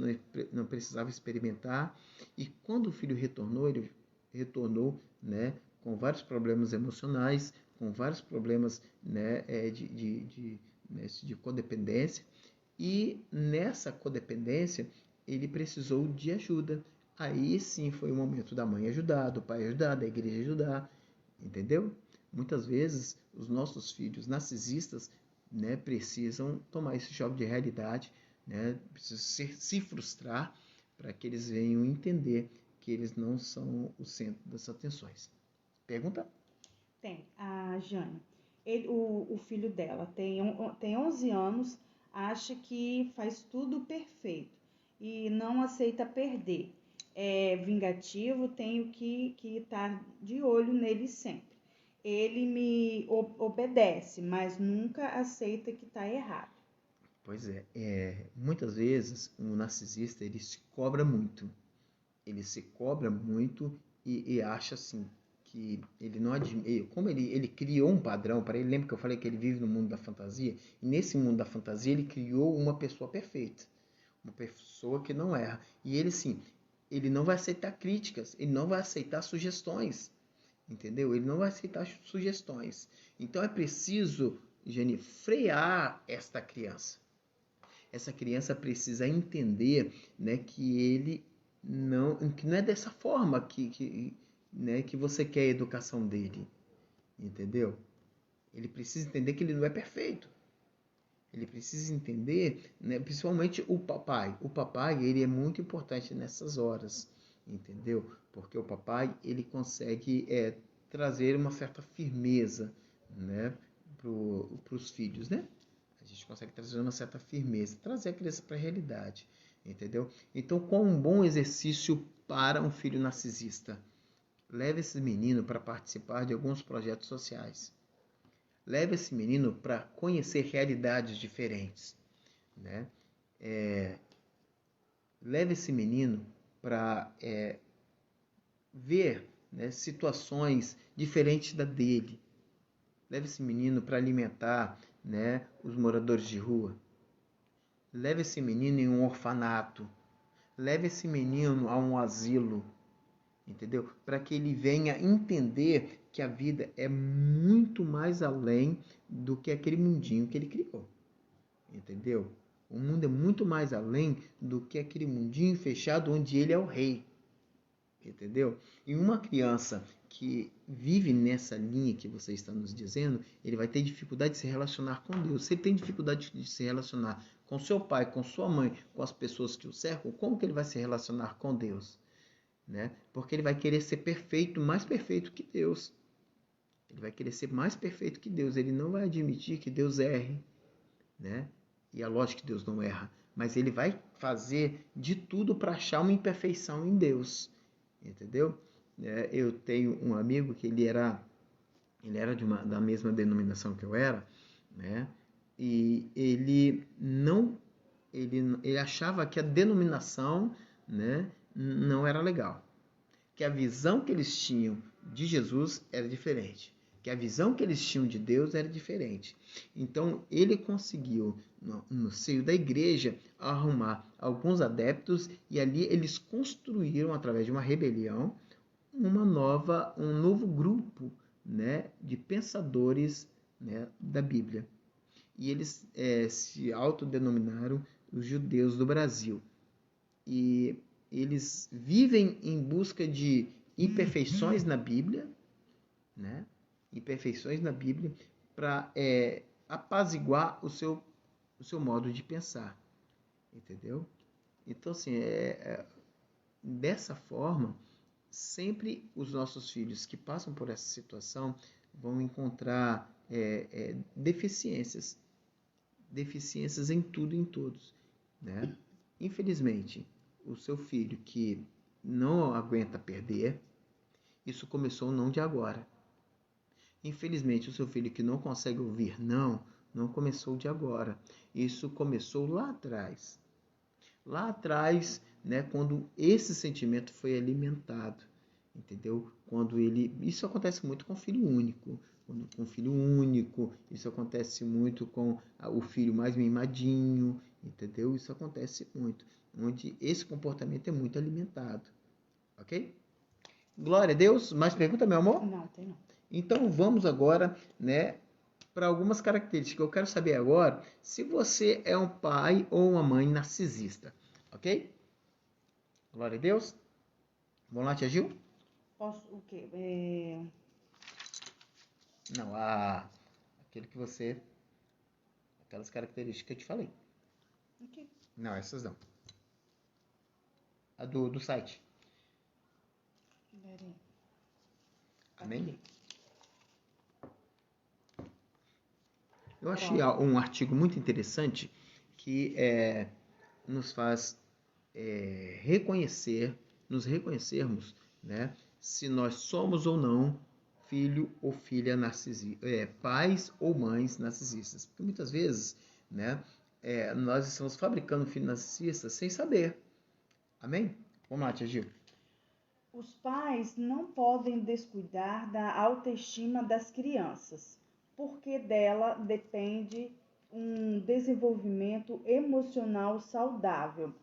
não precisava experimentar. E quando o filho retornou, ele retornou, né, com vários problemas emocionais, com vários problemas, né, de codependência. E nessa codependência, ele precisou de ajuda. Aí sim foi o momento da mãe ajudar, do pai ajudar, da igreja ajudar. Entendeu? Muitas vezes os nossos filhos narcisistas, né, precisam tomar esse choque de realidade, né, precisam se frustrar para que eles venham entender que eles não são o centro das atenções. Pergunta? Tem, a Jane. O filho dela tem 11 anos, acha que faz tudo perfeito e não aceita perder. É vingativo, tenho que estar de olho nele sempre. Ele me obedece, mas nunca aceita que está errado. Pois muitas vezes o narcisista ele se cobra muito. Ele se cobra muito e acha assim que ele não admite. Como ele criou um padrão para ele, lembra que eu falei que ele vive no mundo da fantasia? E nesse mundo da fantasia ele criou uma pessoa perfeita, uma pessoa que não erra. E ele sim, ele não vai aceitar críticas, ele não vai aceitar sugestões, entendeu? Ele não vai aceitar sugestões. Então é preciso, Jenny, frear esta criança. Essa criança precisa entender, né, que não é dessa forma né, que você quer a educação dele, entendeu? Ele precisa entender que ele não é perfeito. Ele precisa entender, né, principalmente o papai. O papai, ele é muito importante nessas horas, entendeu? Porque o papai, ele consegue trazer uma certa firmeza, né, para os filhos, né? A gente consegue trazer uma certa firmeza, trazer a criança para a realidade, entendeu? Então, qual um bom exercício para um filho narcisista? Leve esse menino para participar de alguns projetos sociais. Leve esse menino para conhecer realidades diferentes, né? Leve esse menino para ver, né, situações diferentes da dele. Leve esse menino para alimentar, né, os moradores de rua. Leve esse menino em um orfanato. Leve esse menino a um asilo. Entendeu? Para que ele venha entender que a vida é muito mais além do que aquele mundinho que ele criou. Entendeu? O mundo é muito mais além do que aquele mundinho fechado onde ele é o rei. Entendeu? E uma criança que vive nessa linha que você está nos dizendo, ele vai ter dificuldade de se relacionar com Deus. Se ele tem dificuldade de se relacionar com seu pai, com sua mãe, com as pessoas que o cercam, como que ele vai se relacionar com Deus? Né? Porque ele vai querer ser perfeito, mais perfeito que Deus. Ele vai querer ser mais perfeito que Deus. Ele não vai admitir que Deus erre, né? E é lógico que Deus não erra, mas ele vai fazer de tudo para achar uma imperfeição em Deus, entendeu? Eu tenho um amigo que ele era da mesma denominação que eu era, né? E ele achava que a denominação, né, não era legal, que a visão que eles tinham de Jesus era diferente, que a visão que eles tinham de Deus era diferente. Então ele conseguiu, no seio da igreja, arrumar alguns adeptos, e ali eles construíram, através de uma rebelião, um novo grupo, né, de pensadores, né, da Bíblia. E eles se autodenominaram os judeus do Brasil. E eles vivem em busca de imperfeições na Bíblia, né? Imperfeições na Bíblia, para apaziguar o seu modo de pensar, entendeu? Então, assim, dessa forma, sempre os nossos filhos que passam por essa situação vão encontrar deficiências em tudo e em todos, né? Infelizmente, o seu filho que não aguenta perder, isso começou não de agora. Infelizmente, o seu filho que não consegue ouvir não começou de agora. Isso começou lá atrás. Lá atrás, né, quando esse sentimento foi alimentado, entendeu? Isso acontece muito com filho único. Com filho único, isso acontece muito com o filho mais mimadinho, entendeu? Isso acontece muito, onde esse comportamento é muito alimentado, ok? Glória a Deus. Mais pergunta, meu amor? Não, tem não. Então vamos agora, né, para algumas características. Eu quero saber agora se você é um pai ou uma mãe narcisista, ok? Glória a Deus. Vamos lá, tia Gil? Posso o quê? Não, aquele que você... Aquelas características que eu te falei. Okay. Não, essas não. A do site. Amém? Okay. Eu achei um artigo muito interessante que nos faz nos reconhecermos, né, se nós somos ou não filho ou filha narcisista, pais ou mães narcisistas. Porque muitas vezes, né, nós estamos fabricando filhos narcisistas sem saber. Amém? Vamos lá, tia Gil. Os pais não podem descuidar da autoestima das crianças, porque dela depende um desenvolvimento emocional saudável.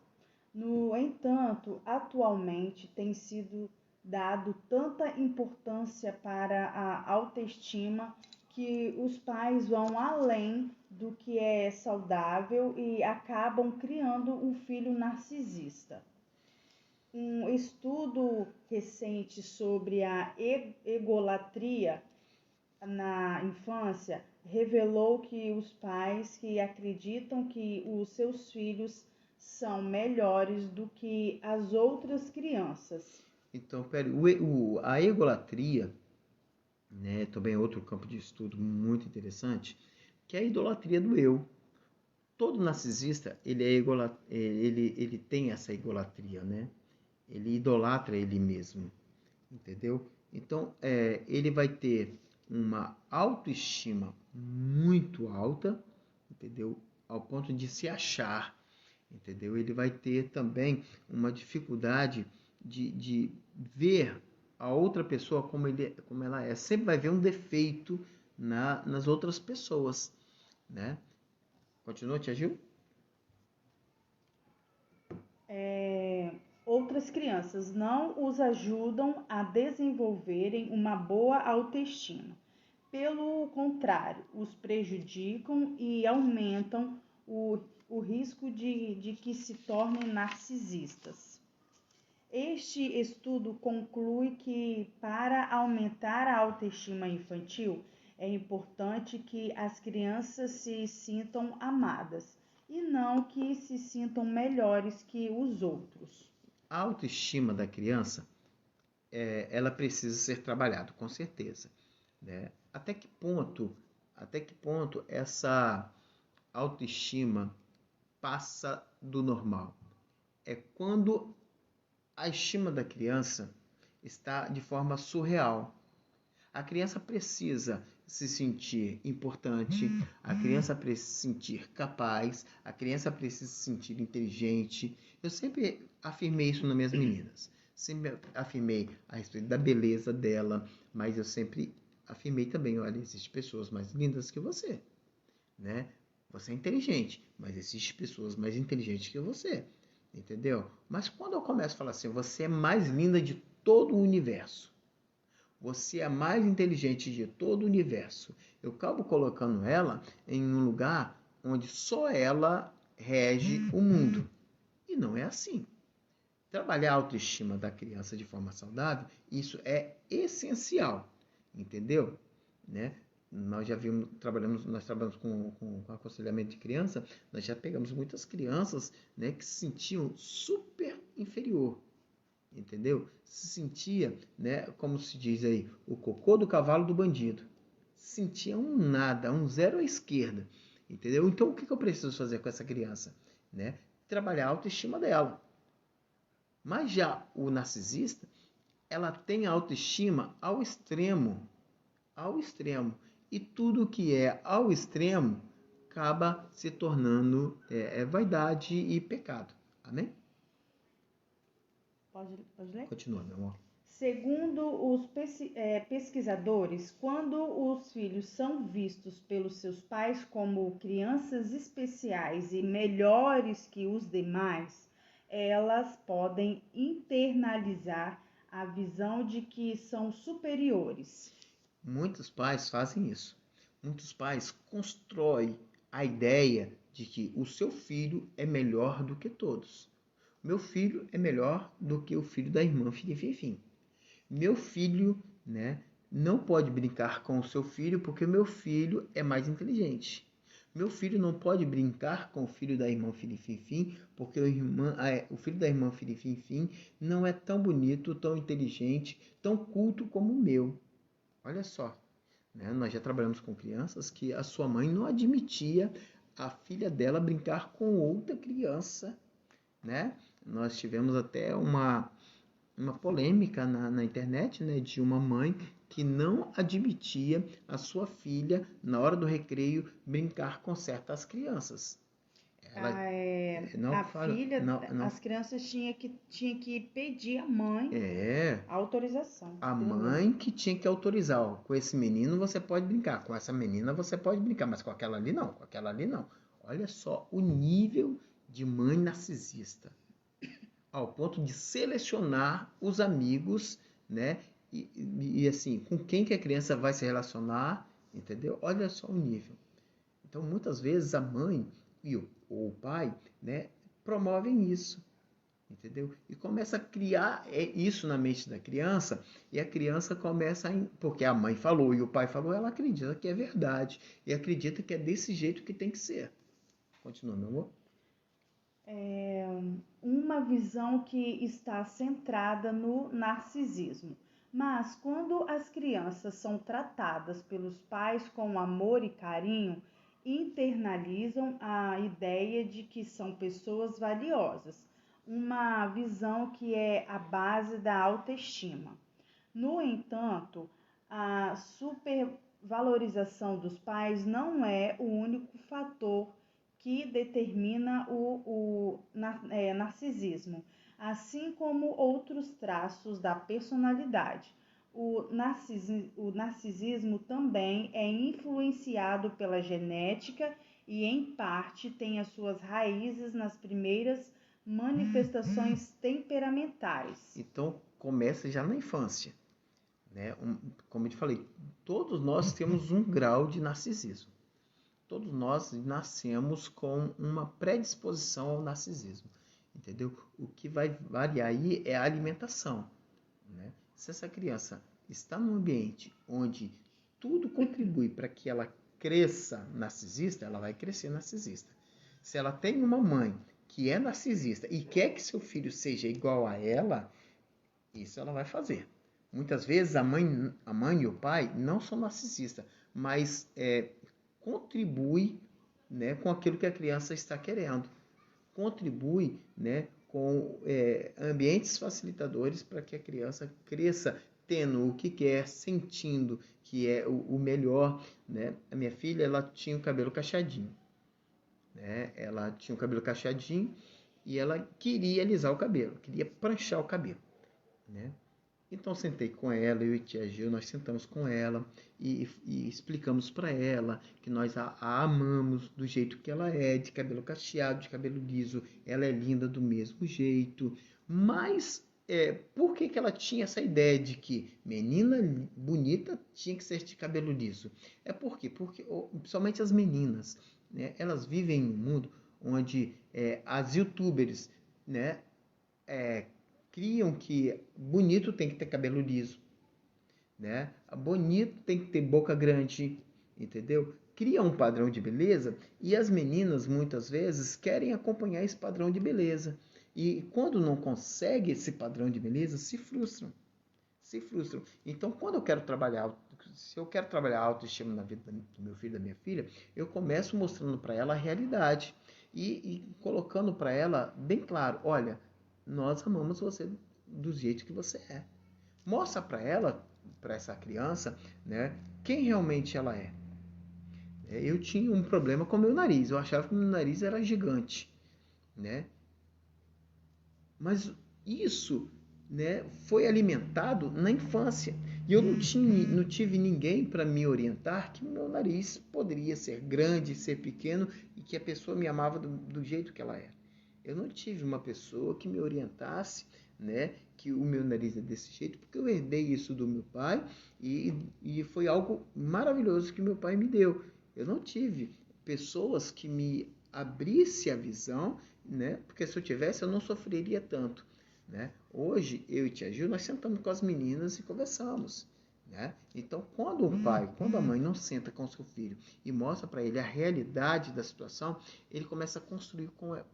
No entanto, atualmente tem sido dado tanta importância para a autoestima que os pais vão além do que é saudável e acabam criando um filho narcisista. Um estudo recente sobre a egolatria na infância revelou que os pais que acreditam que os seus filhos são melhores do que as outras crianças. Então, a egolatria, né, também é outro campo de estudo muito interessante, que é a idolatria do eu. Todo narcisista, ele tem essa egolatria, né? Ele idolatra ele mesmo, entendeu? Então, ele vai ter uma autoestima muito alta, entendeu? Ao ponto de se achar, entendeu? Ele vai ter também uma dificuldade de ver a outra pessoa como ela é. Sempre vai ver um defeito nas outras pessoas, né? Continua, tia Gil? Outras crianças não os ajudam a desenvolverem uma boa autoestima. Pelo contrário, os prejudicam e aumentam o risco de que se tornem narcisistas. Este estudo conclui que, para aumentar a autoestima infantil, é importante que as crianças se sintam amadas e não que se sintam melhores que os outros. A autoestima da criança, ela precisa ser trabalhada, com certeza, né? Até que ponto essa autoestima passa do normal? É quando a estima da criança está de forma surreal. A criança precisa se sentir importante, a criança precisa se sentir capaz, a criança precisa se sentir inteligente. Eu sempre afirmei isso nas minhas meninas. Sempre afirmei a respeito da beleza dela, mas eu sempre afirmei também, olha, existem pessoas mais lindas que você, né? Você é inteligente, mas existem pessoas mais inteligentes que você, entendeu? Mas quando eu começo a falar assim, você é mais linda de todo o universo, você é a mais inteligente de todo o universo, eu acabo colocando ela em um lugar onde só ela rege o mundo. E não é assim. Trabalhar a autoestima da criança de forma saudável, isso é essencial, entendeu? Né? Nós já vimos, nós trabalhamos com aconselhamento de criança, nós já pegamos muitas crianças, né, que se sentiam super inferior, entendeu? Se sentia, né, como se diz aí, o cocô do cavalo do bandido. Se sentia um nada, um zero à esquerda, entendeu? Então o que eu preciso fazer com essa criança? Né? Trabalhar a autoestima dela. Mas já o narcisista, ela tem a autoestima ao extremo. E tudo que é ao extremo acaba se tornando vaidade e pecado. Amém? Pode ler? Continua, meu amor. Segundo os pesquisadores, quando os filhos são vistos pelos seus pais como crianças especiais e melhores que os demais, elas podem internalizar a visão de que são superiores. Muitos pais fazem isso. Muitos pais constroem a ideia de que o seu filho é melhor do que todos. Meu filho é melhor do que o filho da irmã Firifim. Meu filho, né, não pode brincar com o seu filho porque o meu filho é mais inteligente. Meu filho não pode brincar com o filho da irmã Firifim porque o filho da irmã Firifim não é tão bonito, tão inteligente, tão culto como o meu. Olha só, né? Nós já trabalhamos com crianças que a sua mãe não admitia a filha dela brincar com outra criança, né? Nós tivemos até uma polêmica na internet, né, de uma mãe que não admitia a sua filha, na hora do recreio, brincar com certas crianças. Ela não A fala, filha, não, as crianças tinha que pedir à mãe a autorização. a mãe que tinha que autorizar, ó, com esse menino você pode brincar, com essa menina você pode brincar, mas com aquela ali não, com aquela ali não. Olha só o nível de mãe narcisista, ao ponto de selecionar os amigos, né? E assim, com quem que a criança vai se relacionar, entendeu? Olha só o nível. Então, muitas vezes a mãe ou o pai, né, promovem isso, entendeu? E começa a criar isso na mente da criança, e a criança começa porque a mãe falou e o pai falou, ela acredita que é verdade e acredita que é desse jeito que tem que ser. Continua, meu amor. Uma visão que está centrada no narcisismo. Mas quando as crianças são tratadas pelos pais com amor e carinho, internalizam a ideia de que são pessoas valiosas, uma visão que é a base da autoestima. No entanto, a supervalorização dos pais não é o único fator que determina o narcisismo, assim como outros traços da personalidade. O narcisismo também é influenciado pela genética e, em parte, tem as suas raízes nas primeiras manifestações temperamentais. Então, começa já na infância, né? Como eu te falei, todos nós temos um grau de narcisismo. Todos nós nascemos com uma predisposição ao narcisismo, entendeu? O que vai variar aí é a alimentação, né? Se essa criança está num ambiente onde tudo contribui para que ela cresça narcisista, ela vai crescer narcisista. Se ela tem uma mãe que é narcisista e quer que seu filho seja igual a ela, isso ela vai fazer. Muitas vezes a mãe e o pai não são narcisistas, mas contribui, né, com aquilo que a criança está querendo. Contribui, né, com ambientes facilitadores para que a criança cresça tendo o que quer, sentindo que é o melhor, né? A minha filha, ela tinha o cabelo cacheadinho, né? Ela tinha o cabelo cacheadinho e ela queria alisar o cabelo, queria pranchar o cabelo, né? Então sentei com ela, eu e tia Gil, nós sentamos com ela e explicamos para ela que nós a amamos do jeito que ela é, de cabelo cacheado, de cabelo liso, ela é linda do mesmo jeito. Mas por que ela tinha essa ideia de que menina bonita tinha que ser de cabelo liso? Por quê? Porque principalmente as meninas, né, elas vivem em um mundo onde as youtubers, né, criam que bonito tem que ter cabelo liso, né? Bonito tem que ter boca grande, entendeu? Cria um padrão de beleza e as meninas muitas vezes querem acompanhar esse padrão de beleza. E quando não consegue esse padrão de beleza, se frustram. Se frustram. Então, quando eu quero trabalhar, se eu quero trabalhar a autoestima na vida do meu filho, da minha filha, eu começo mostrando para ela a realidade e colocando para ela bem claro, olha, nós amamos você do jeito que você é. Mostra para ela, para essa criança, né, quem realmente ela é. Eu tinha um problema com o meu nariz, eu achava que o meu nariz era gigante, né? Mas isso, né, foi alimentado na infância. E eu não tive ninguém para me orientar que o meu nariz poderia ser grande, ser pequeno e que a pessoa me amava do jeito que ela é. Eu não tive uma pessoa que me orientasse, né, que o meu nariz é desse jeito, porque eu herdei isso do meu pai e foi algo maravilhoso que meu pai me deu. Eu não tive pessoas que me abrisse a visão, né, porque se eu tivesse eu não sofreria tanto, né? Hoje eu e tia Gil nós sentamos com as meninas e conversamos, né? Então quando o pai, quando a mãe não senta com o seu filho e mostra para ele a realidade da situação, ele começa a construir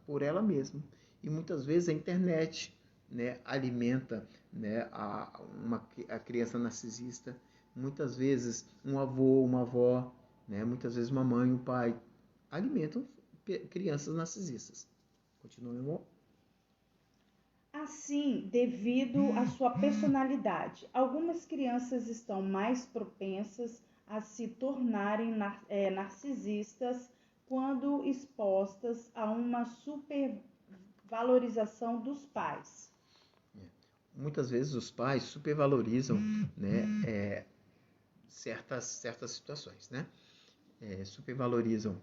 por ela mesma. E muitas vezes a internet, né, alimenta, né, a criança narcisista. Muitas vezes um avô, uma avó, né, muitas vezes uma mãe, um pai alimentam crianças narcisistas. Continua, meu amor. Assim, devido à sua personalidade, algumas crianças estão mais propensas a se tornarem narcisistas quando expostas a uma supervalorização dos pais. Muitas vezes os pais supervalorizam, né, certas situações, né? Supervalorizam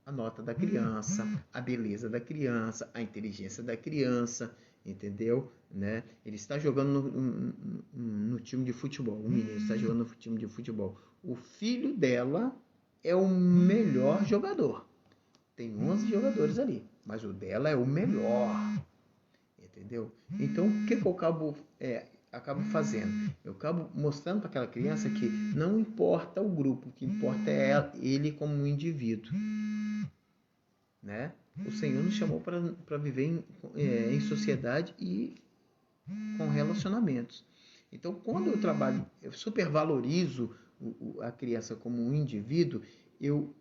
a nota da criança, a beleza da criança, a inteligência da criança, entendeu? Né? Ele está jogando no time de futebol, o menino está jogando no time de futebol. O filho dela é o melhor jogador. Tem 11 jogadores ali, mas o dela é o melhor, entendeu? Então, o que eu acabo fazendo? Eu acabo mostrando para aquela criança que não importa o grupo, o que importa é ele como um indivíduo, né? O Senhor nos chamou para viver em sociedade e com relacionamentos. Então, quando eu supervalorizo a criança como um indivíduo, eu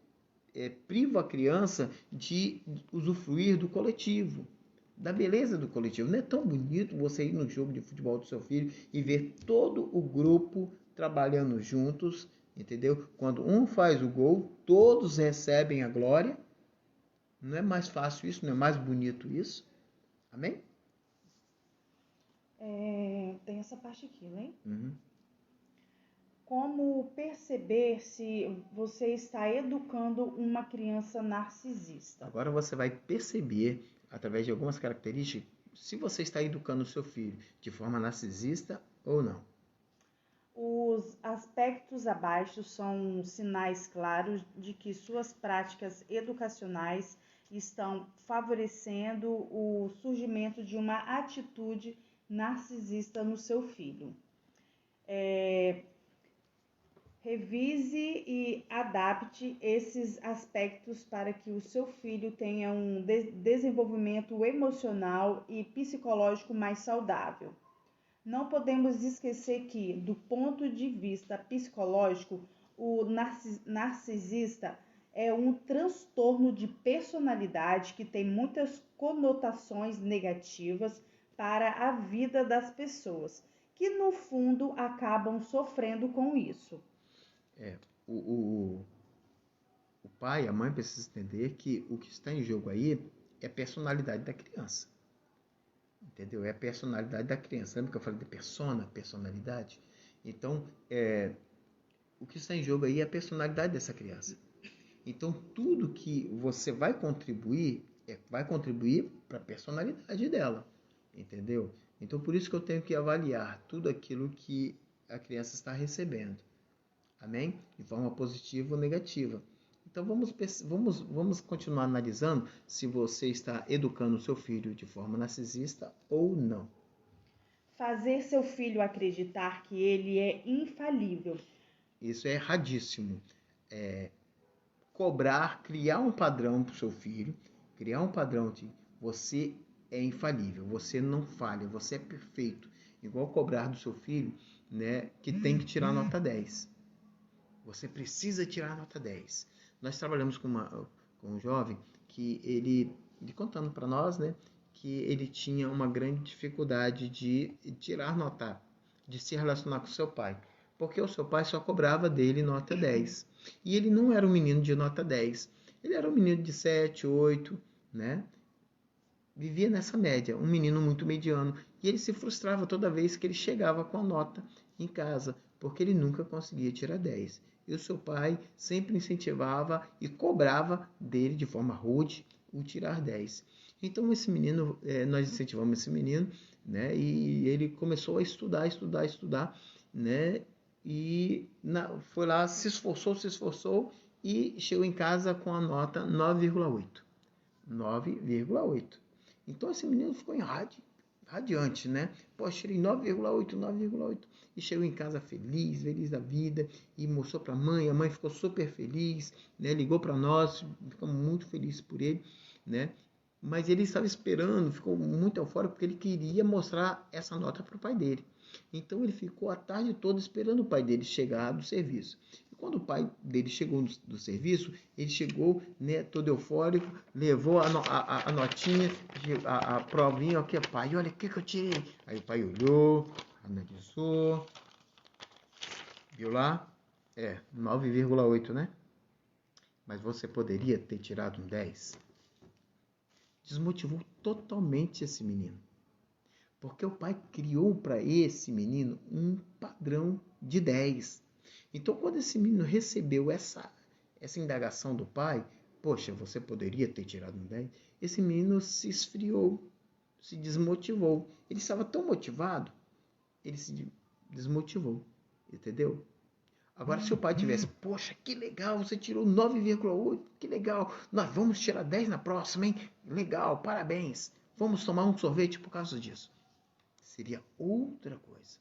privo a criança de usufruir do coletivo, da beleza do coletivo. Não é tão bonito você ir no jogo de futebol do seu filho e ver todo o grupo trabalhando juntos, entendeu? Quando um faz o gol, todos recebem a glória. Não é mais fácil isso? Não é mais bonito isso? Amém? Tem essa parte aqui, né? Uhum. Como perceber se você está educando uma criança narcisista? Agora você vai perceber, através de algumas características, se você está educando o seu filho de forma narcisista ou não. Os aspectos abaixo são sinais claros de que suas práticas educacionais estão favorecendo o surgimento de uma atitude narcisista no seu filho. Revise e adapte esses aspectos para que o seu filho tenha um desenvolvimento emocional e psicológico mais saudável. Não podemos esquecer que, do ponto de vista psicológico, o narcisista é um transtorno de personalidade que tem muitas conotações negativas para a vida das pessoas, que no fundo acabam sofrendo com isso. O, o, o pai, a mãe precisa entender que o que está em jogo aí é a personalidade da criança. Entendeu? É a personalidade da criança. Lembra que eu falei de personalidade? Então, o que está em jogo aí é a personalidade dessa criança. Então, tudo que você vai contribuir para a personalidade dela. Entendeu? Então, por isso que eu tenho que avaliar tudo aquilo que a criança está recebendo. Amém? De forma positiva ou negativa. Então, vamos continuar analisando se você está educando o seu filho de forma narcisista ou não. Fazer seu filho acreditar que ele é infalível. Isso é erradíssimo. Cobrar, criar um padrão para o seu filho, criar um padrão de você é infalível, você não falha, você é perfeito. Igual cobrar do seu filho, né, que tem que tirar nota 10. Você precisa tirar nota 10. Nós trabalhamos com um jovem que ele contando para nós, né, que ele tinha uma grande dificuldade de tirar nota, de se relacionar com seu pai, porque o seu pai só cobrava dele nota 10. E ele não era um menino de nota 10. Ele era um menino de 7, 8, né? Vivia nessa média, um menino muito mediano. E ele se frustrava toda vez que ele chegava com a nota em casa, porque ele nunca conseguia tirar 10. E o seu pai sempre incentivava e cobrava dele de forma rude o tirar 10. Então esse menino, nós incentivamos esse menino, né? E ele começou a estudar, né? E foi lá, se esforçou e chegou em casa com a nota 9,8. 9,8. Então esse menino ficou radiante, né? Poxa, tirei 9,8. E chegou em casa feliz da vida, e mostrou para a mãe ficou super feliz, né? Ligou para nós, ficamos muito felizes por ele, né? Mas ele estava esperando, ficou muito eufórico, porque ele queria mostrar essa nota para o pai dele. Então ele ficou a tarde toda esperando o pai dele chegar do serviço. E quando o pai dele chegou do serviço, ele chegou, né, todo eufórico, levou a notinha, a provinha, ok, pai, olha o que eu tirei. Aí o pai olhou, analisou, viu lá? 9,8, né? Mas você poderia ter tirado um 10. Desmotivou totalmente esse menino. Porque o pai criou para esse menino um padrão de 10. Então, quando esse menino recebeu essa indagação do pai, poxa, você poderia ter tirado um 10, esse menino se esfriou, se desmotivou. Ele estava tão motivado, ele se desmotivou, entendeu? Agora, se o pai tivesse, poxa, que legal, você tirou 9,8, que legal, nós vamos tirar 10 na próxima, hein? Legal, parabéns, vamos tomar um sorvete por causa disso. Seria outra coisa.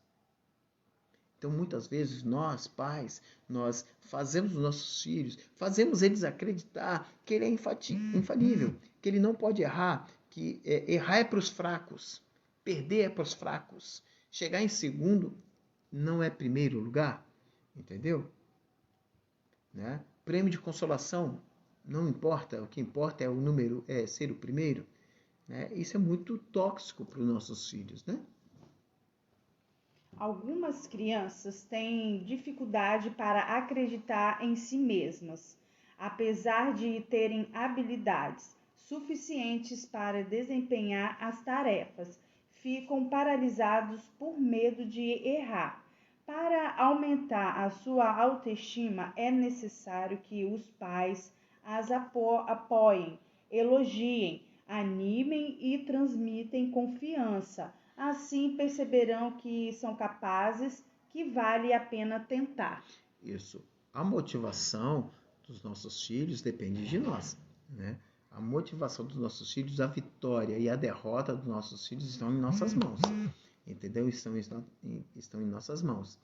Então, muitas vezes, nós, pais, nós fazemos os nossos filhos, fazemos eles acreditar que ele é infalível, que ele não pode errar, que errar é para os fracos, perder é para os fracos, chegar em segundo não é primeiro lugar, entendeu? Né? Prêmio de consolação não importa, o que importa é o número, é ser o primeiro. Né? Isso é muito tóxico para os nossos filhos, né? Algumas crianças têm dificuldade para acreditar em si mesmas, apesar de terem habilidades suficientes para desempenhar as tarefas, ficam paralisados por medo de errar. Para aumentar a sua autoestima, é necessário que os pais as apoiem, elogiem, animem e transmitem confiança. Assim perceberão que são capazes, que vale a pena tentar. Isso. A motivação dos nossos filhos depende de nós, né? A motivação dos nossos filhos, a vitória e a derrota dos nossos filhos estão em nossas mãos, entendeu? Estão em nossas mãos,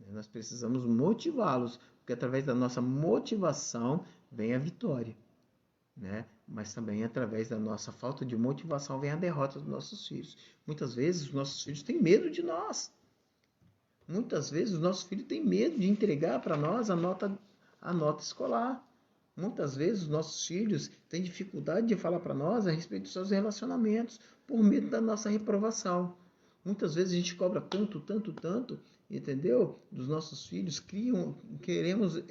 Nós precisamos motivá-los, porque através da nossa motivação vem a vitória, né? Mas também através da nossa falta de motivação vem a derrota dos nossos filhos. Muitas vezes os nossos filhos têm medo de nós. Muitas vezes os nossos filhos têm medo de entregar para nós a nota escolar. Muitas vezes os nossos filhos têm dificuldade de falar para nós a respeito dos seus relacionamentos por medo da nossa reprovação. Muitas vezes a gente cobra tanto, entendeu? Dos nossos filhos, queremos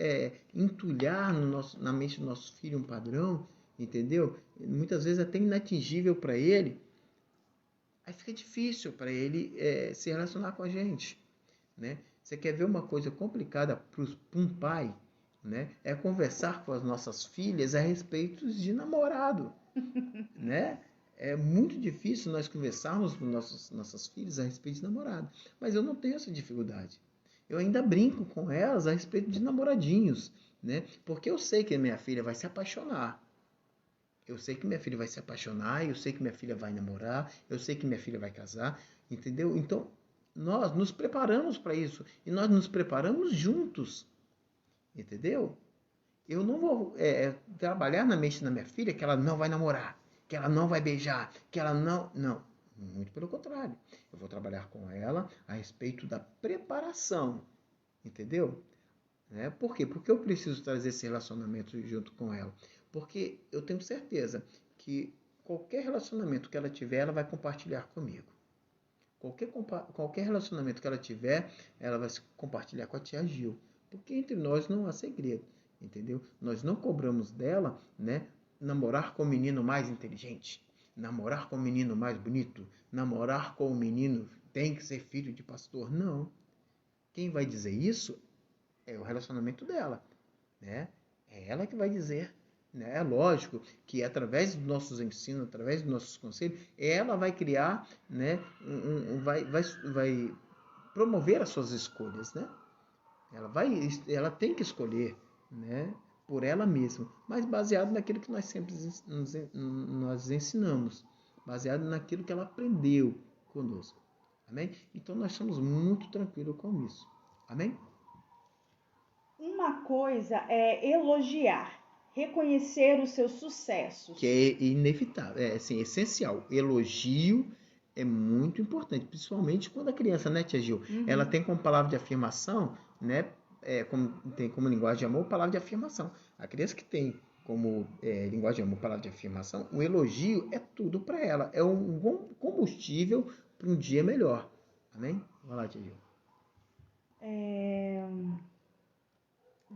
entulhar na mente do nosso filho um padrão, entendeu? Muitas vezes até inatingível para ele. Aí fica difícil para ele se relacionar com a gente, né? Você quer ver uma coisa complicada para um pai, né? É conversar com as nossas filhas a respeito de namorado, né? É muito difícil nós conversarmos com nossas filhas a respeito de namorado. Mas eu não tenho essa dificuldade. Eu ainda brinco com elas a respeito de namoradinhos, né? Porque eu sei que a minha filha vai se apaixonar. Eu sei que minha filha vai se apaixonar, eu sei que minha filha vai namorar, eu sei que minha filha vai casar, entendeu? Então, nós nos preparamos para isso. E nós nos preparamos juntos, entendeu? Eu não vou trabalhar na mente da minha filha que ela não vai namorar, que ela não vai beijar, que ela não... Não, muito pelo contrário. Eu vou trabalhar com ela a respeito da preparação, entendeu? Por quê? Porque eu preciso trazer esse relacionamento junto com ela. Porque eu tenho certeza que qualquer relacionamento que ela tiver, ela vai compartilhar comigo. Qualquer relacionamento que ela tiver, ela vai compartilhar com a tia Gil. Porque entre nós não há segredo, entendeu? Nós não cobramos dela, né, namorar com o menino mais inteligente, namorar com o menino mais bonito, namorar com o menino tem que ser filho de pastor. Não. Quem vai dizer isso é o relacionamento dela, né? É ela que vai dizer, né? É lógico que através dos nossos ensinos, através dos nossos conselhos, ela vai criar, né? Vai promover as suas escolhas, né? Ela tem que escolher, né? Por ela mesma, mas baseado naquilo que nós sempre nós ensinamos, baseado naquilo que ela aprendeu conosco, amém? Então nós somos muito tranquilos com isso, amém? Uma coisa é elogiar, reconhecer os seus sucessos. Que é inevitável, é assim, essencial. Elogio é muito importante, principalmente quando a criança, né, tia Gil, ela tem como palavra de afirmação, né, tem como linguagem de amor, palavra de afirmação. A criança que tem como linguagem de amor, palavra de afirmação, o elogio é tudo para ela, é um bom combustível para um dia melhor. Amém? Vai lá, tia Gil.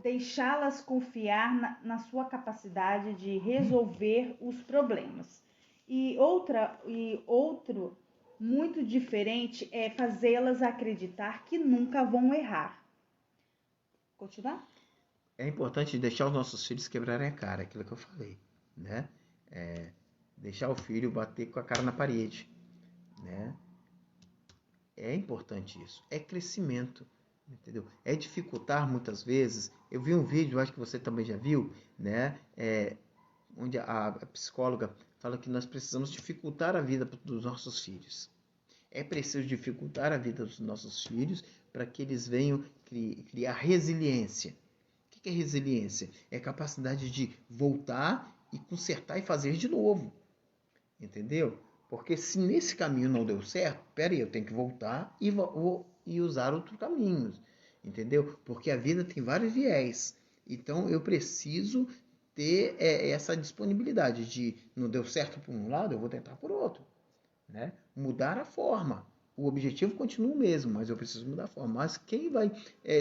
Deixá-las confiar na sua capacidade de resolver os problemas. E outro muito diferente é fazê-las acreditar que nunca vão errar. Continuar? É importante deixar os nossos filhos quebrarem a cara, aquilo que eu falei, né? Deixar o filho bater com a cara na parede, né? É importante isso. É crescimento, entendeu? É dificultar muitas vezes. Eu vi um vídeo, acho que você também já viu, né? Onde a psicóloga fala que nós precisamos dificultar a vida dos nossos filhos. É preciso dificultar a vida dos nossos filhos para que eles venham criar resiliência. O que é resiliência? É a capacidade de voltar e consertar e fazer de novo. Entendeu? Porque se nesse caminho não deu certo, peraí, eu tenho que voltar e usar outros caminhos. Entendeu? Porque a vida tem vários viés. Então eu preciso ter essa disponibilidade de não deu certo por um lado, eu vou tentar por outro. Né? Mudar a forma. O objetivo continua o mesmo, mas eu preciso mudar a forma. Mas quem vai,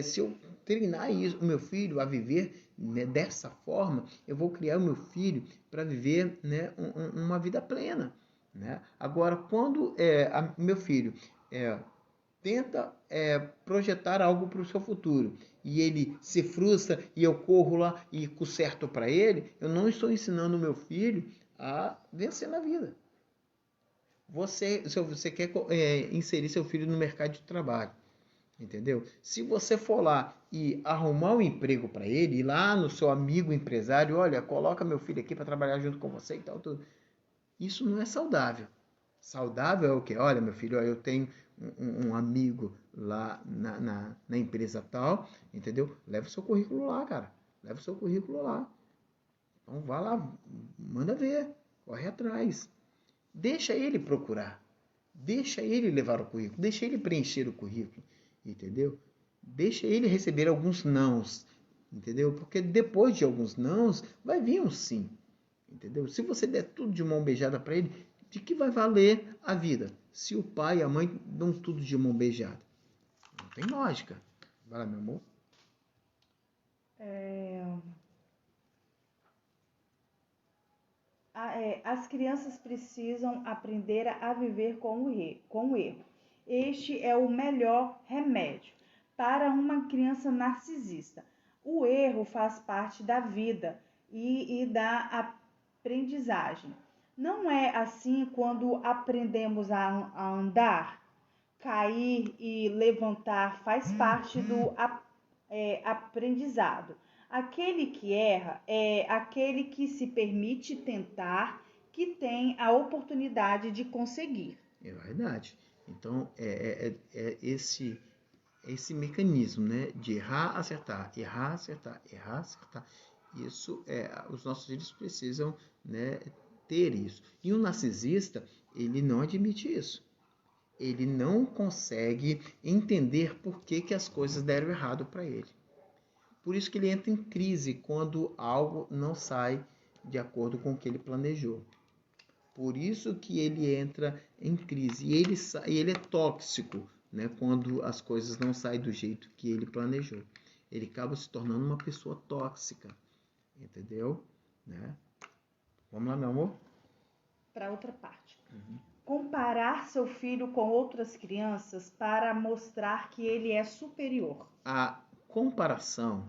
se eu treinar o meu filho a viver, né, dessa forma, eu vou criar o meu filho para viver, né, uma vida plena. Né? Agora, quando meu filho tenta projetar algo para o seu futuro e ele se frustra e eu corro lá e conserto para ele, eu não estou ensinando o meu filho a vencer na vida. Se você quer inserir seu filho no mercado de trabalho, entendeu? Se você for lá e arrumar um emprego para ele, ir lá no seu amigo empresário, olha, coloca meu filho aqui para trabalhar junto com você e tal, tudo. Isso não é saudável. Saudável é o quê? Olha, meu filho, eu tenho um amigo lá na empresa tal, entendeu? Leva o seu currículo lá, cara. Leva o seu currículo lá. Então vá lá, manda ver, corre atrás. Deixa ele procurar. Deixa ele levar o currículo. Deixa ele preencher o currículo. Entendeu? Deixa ele receber alguns nãos. Entendeu? Porque depois de alguns nãos, vai vir um sim. Entendeu? Se você der tudo de mão beijada para ele, de que vai valer a vida? Se o pai e a mãe dão tudo de mão beijada. Não tem lógica. Vai lá, meu amor. As crianças precisam aprender a viver com o erro. Este é o melhor remédio para uma criança narcisista. O erro faz parte da vida e da aprendizagem. Não é assim quando aprendemos a andar, cair e levantar faz parte do aprendizado. Aquele que erra é aquele que se permite tentar, que tem a oportunidade de conseguir. É verdade. Então, esse mecanismo, né, de errar, acertar, errar, acertar, errar, acertar. Isso os nossos filhos precisam, né, ter isso. E o narcisista, ele não admite isso. Ele não consegue entender por que as coisas deram errado para ele. Por isso que ele entra em crise quando algo não sai de acordo com o que ele planejou. Por isso que ele entra em crise. E ele é tóxico, né, quando as coisas não saem do jeito que ele planejou. Ele acaba se tornando uma pessoa tóxica. Entendeu? Né? Vamos lá, meu amor? Para outra parte. Comparar seu filho com outras crianças para mostrar que ele é superior. A comparação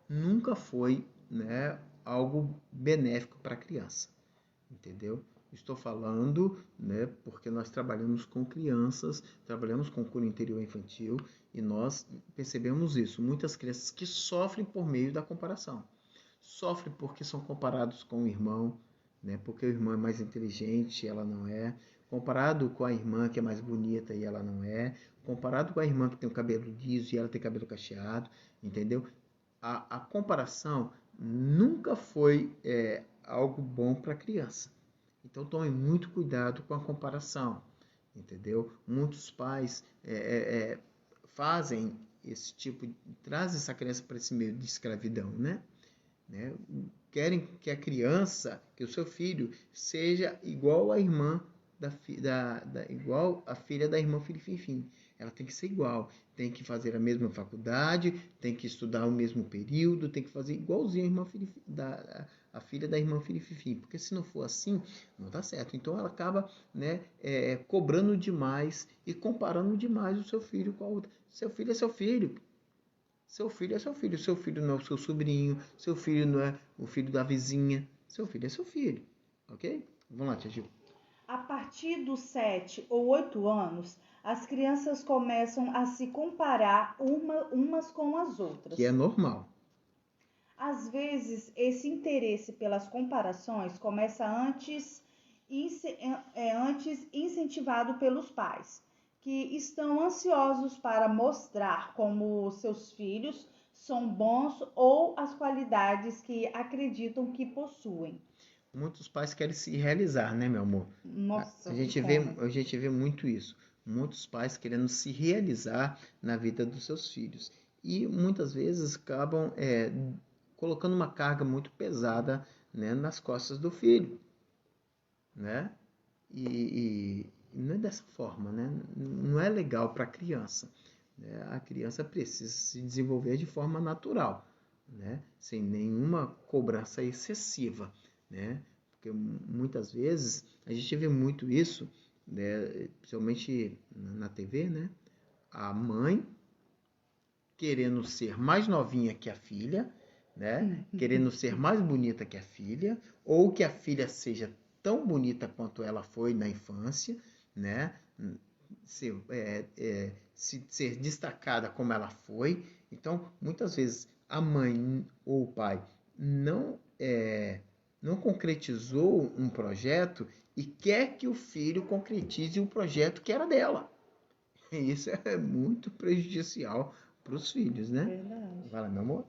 nunca foi, né, algo benéfico para a criança. Entendeu? Estou falando, né, porque nós trabalhamos com crianças, trabalhamos com cura interior infantil e nós percebemos isso. Muitas crianças que sofrem por meio da comparação. Sofrem porque são comparados com o irmão, né, porque o irmão é mais inteligente e ela não é. Comparado com a irmã que é mais bonita e ela não é. Comparado com a irmã que tem o cabelo liso e ela tem cabelo cacheado. Entendeu? A comparação nunca foi algo bom para a criança. Então tome muito cuidado com a comparação, entendeu? Muitos pais fazem esse tipo, trazem essa criança para esse meio de escravidão, né? Querem que a criança, que o seu filho, seja igual à irmã igual a filha da irmã Filifim. Ela tem que ser igual, tem que fazer a mesma faculdade, tem que estudar o mesmo período, tem que fazer igualzinho a irmã a filha da irmã Filifim, porque se não for assim, não dá certo. Então ela acaba, né, cobrando demais e comparando demais o seu filho com a outra. Seu filho é seu filho. Seu filho é seu filho. Seu filho não é o seu sobrinho. Seu filho não é o filho da vizinha. Seu filho é seu filho. Ok? Vamos lá, tia Gil. A partir dos 7 ou 8 anos, as crianças começam a se comparar umas com as outras. Que é normal. Às vezes, esse interesse pelas comparações começa antes incentivado pelos pais, que estão ansiosos para mostrar como seus filhos são bons ou as qualidades que acreditam que possuem. Muitos pais querem se realizar, né, meu amor? Nossa, a gente vê muito isso. Muitos pais querendo se realizar na vida dos seus filhos. E muitas vezes acabam colocando uma carga muito pesada, né, nas costas do filho. Né? E não é dessa forma, né? Não é legal para a criança. Né? A criança precisa se desenvolver de forma natural, né? Sem nenhuma cobrança excessiva. Né? Porque muitas vezes a gente vê muito isso, né? Principalmente na TV, né? A mãe querendo ser mais novinha que a filha, né? Querendo ser mais bonita que a filha, ou que a filha seja tão bonita quanto ela foi na infância, né? Ser destacada como ela foi. Então, muitas vezes a mãe ou o pai não concretizou um projeto e quer que o filho concretize o projeto que era dela. E isso é muito prejudicial para os filhos, né? Verdade. Fala, meu amor.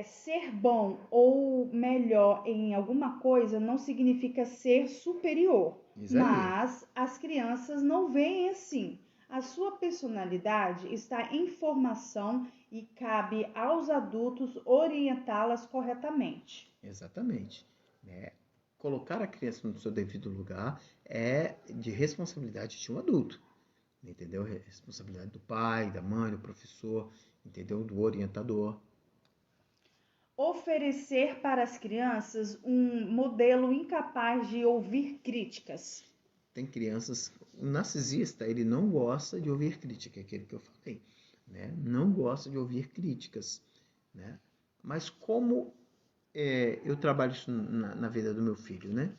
Ser bom ou melhor em alguma coisa não significa ser superior, Isso aí. mas as crianças não veem assim. A sua personalidade está em formação e cabe aos adultos orientá-las corretamente. Exatamente. Né? Colocar a criança no seu devido lugar é de responsabilidade de um adulto. Entendeu? Responsabilidade do pai, da mãe, do professor, entendeu? Do orientador. Oferecer para as crianças um modelo incapaz de ouvir críticas. Tem crianças, o narcisista, ele não gosta de ouvir crítica, é aquele que eu falei, né? Não gosta de ouvir críticas, né? Mas como eu trabalho isso na vida do meu filho, né?